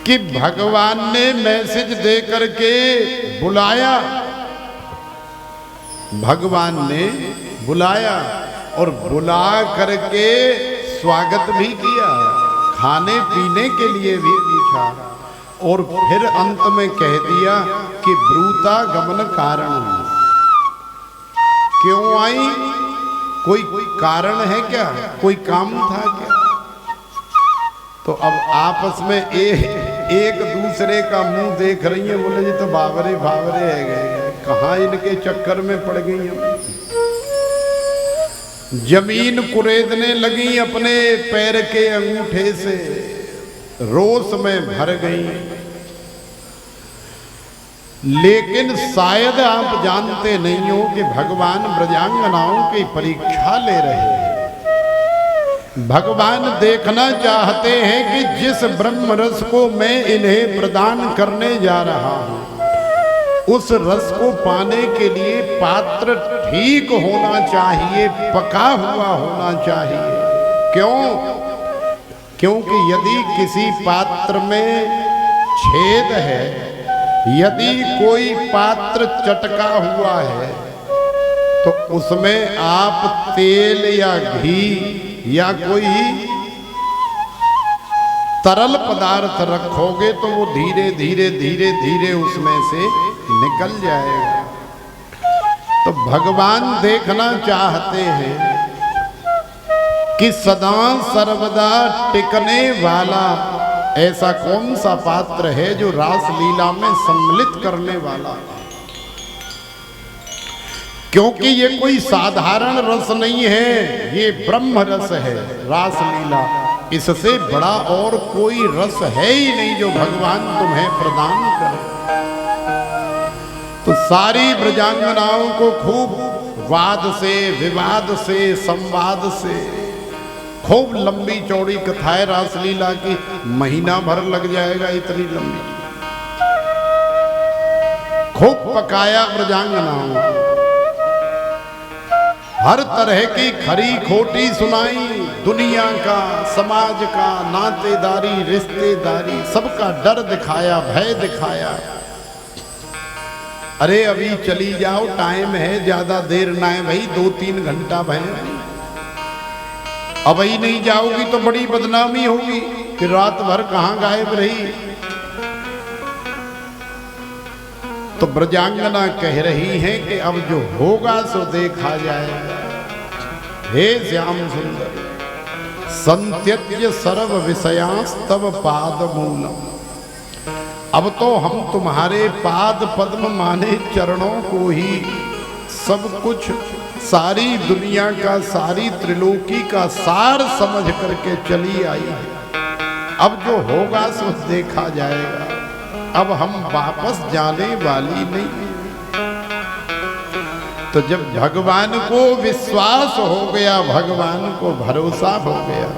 कि भगवान ने मैसेज दे करके बुलाया, भगवान ने बुलाया और बुला करके स्वागत भी किया, खाने पीने के लिए भी पूछा, और फिर अंत में कह दिया कि ब्रूता गमन कारण। क्यों आई? कोई कारण है क्या? कोई काम था क्या? तो अब आपस में एक दूसरे का मुंह देख रही है, बोले जी तो बावरे बावरे है गए, कहाँ इनके चक्कर में पड़ गई हम। जमीन कुरेदने लगी अपने पैर के अंगूठे से, रोष में भर गई। लेकिन शायद आप जानते नहीं हो कि भगवान ब्रजांगनाओं की परीक्षा ले रहे हैं। भगवान देखना चाहते हैं कि जिस ब्रह्म रस को मैं इन्हें प्रदान करने जा रहा हूं, उस रस को पाने के लिए पात्र ठीक होना चाहिए, पका हुआ होना चाहिए। क्यों? क्योंकि यदि किसी पात्र में छेद है, यदि कोई पात्र चटका हुआ है, तो उसमें आप तेल या घी या कोई तरल पदार्थ रखोगे तो वो धीरे धीरे धीरे धीरे उसमें से निकल जाएगा। तो भगवान देखना चाहते हैं कि सदा सर्वदा टिकने वाला ऐसा कौन सा पात्र है जो रास लीला में सम्मिलित करने वाला। क्योंकि ये कोई साधारण रस नहीं है, ये ब्रह्म रस है। रास लीला, इससे बड़ा और कोई रस है ही नहीं जो भगवान तुम्हें प्रदान करे। तो सारी ब्रजांगनाओं को खूब वाद से, विवाद से, संवाद से, खूब लंबी चौड़ी कथाएं रासलीला की, महीना भर लग जाएगा इतनी लंबी। खूब पकाया ब्रजांगनाओं, हर तरह की खरी खोटी सुनाई, दुनिया का, समाज का, नातेदारी, रिश्तेदारी, सबका डर दिखाया, भय दिखाया। अरे अभी चली जाओ, टाइम है, ज्यादा देर ना है भाई, 2-3 घंटा भय। अब ही नहीं जाओगी तो बड़ी बदनामी होगी कि रात भर कहां गायब रही। तो ब्रजांगना कह रही है कि अब जो होगा सो देखा जाएगा। हे श्याम सुंदर, संत्यज्य सर्व विषयांस्तव पाद मूलम। अब तो हम तुम्हारे पाद पद्म माने चरणों को ही सब कुछ, सारी दुनिया का, सारी त्रिलोकी का सार समझ करके चली आई है। अब जो होगा सो देखा जाएगा, अब हम वापस जाने वाली नहीं। तो जब भगवान को विश्वास हो गया, भगवान को भरोसा हो गया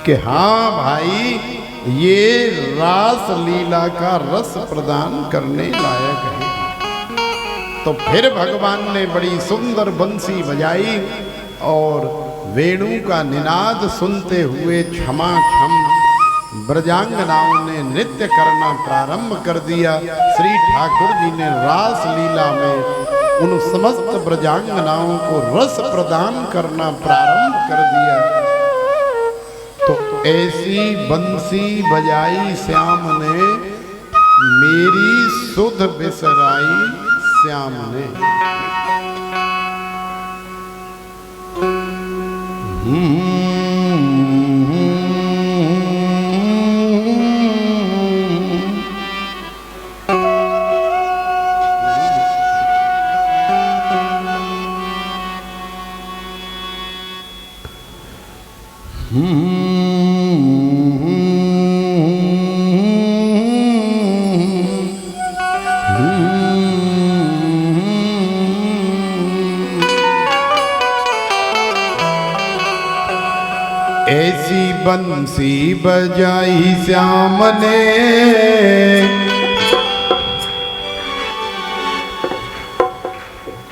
कि हाँ भाई ये रास लीला का रस प्रदान करने लायक है, तो फिर भगवान ने बड़ी सुंदर बंसी बजाई और वेणु का निनाद सुनते हुए क्षमा क्षम ब्रजांगनाओं ने नृत्य करना प्रारंभ कर दिया। श्री ठाकुर जी ने रास लीला में उन समस्त ब्रजांगनाओं को रस प्रदान करना प्रारंभ कर दिया। तो ऐसी बंसी बजाई श्याम ने, मेरी सुध बिसराई श्याम ने। ऐसी बंसी बजाई श्याम ने,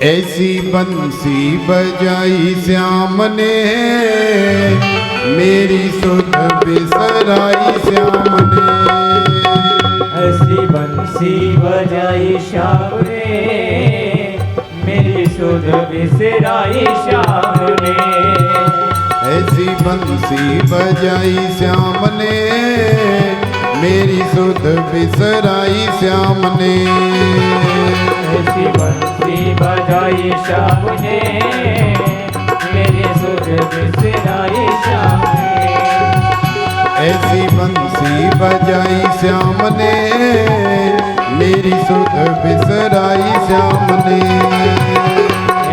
ऐसी बंसी बजाई श्याम ने, मेरी सुध बिसराई श्याम ने। ऐसी बंसी बजाई श्याम ने, मेरी सुध बिसराई श्याम ने। ऐसी बंसी बजाई श्याम ने, मेरी सुध बिसराई श्याम ने। ऐसी बंसी बजाई श्याम ने, मेरी सुध बिसराई श्याम ने। ऐसी बंसी बजाई श्याम ने, मेरी सुध बिसराई श्याम ने।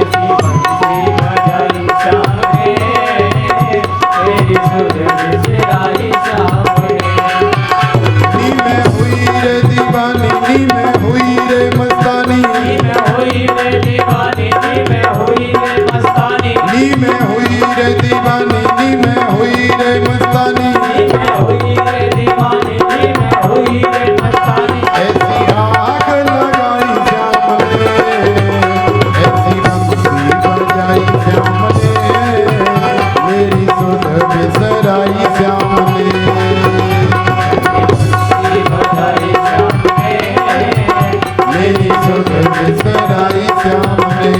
ऐसी बंसी बजाई श्याम ने, मेरी सुध बिसराई श्याम ने। नी में हुई रे दीवानी, नी में हुई रे मस्तानी, नी में हुई रे दीवानी, नी में हुई रे मस्तानी, नी में हुई रे दीवानी, नी में हुई रे मस्तानी। नी में हुई रे दीवानी, नी में हुई रे मस्तानी। ऐसी आग लगाई श्याम ने, ऐसी बंसी बजाई श्याम ने, मेरी सुध बिसराई श्याम ने। बंसी बजाई श्याम ने, मेरी सुध बिसराई श्याम ने।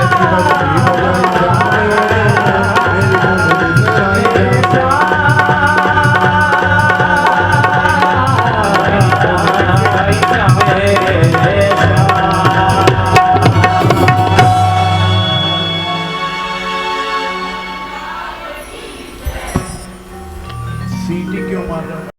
ऐसी भक्ति बजाई जाए, मेरी मुरली सजाई जाए। सीटी क्यों मार रहा है?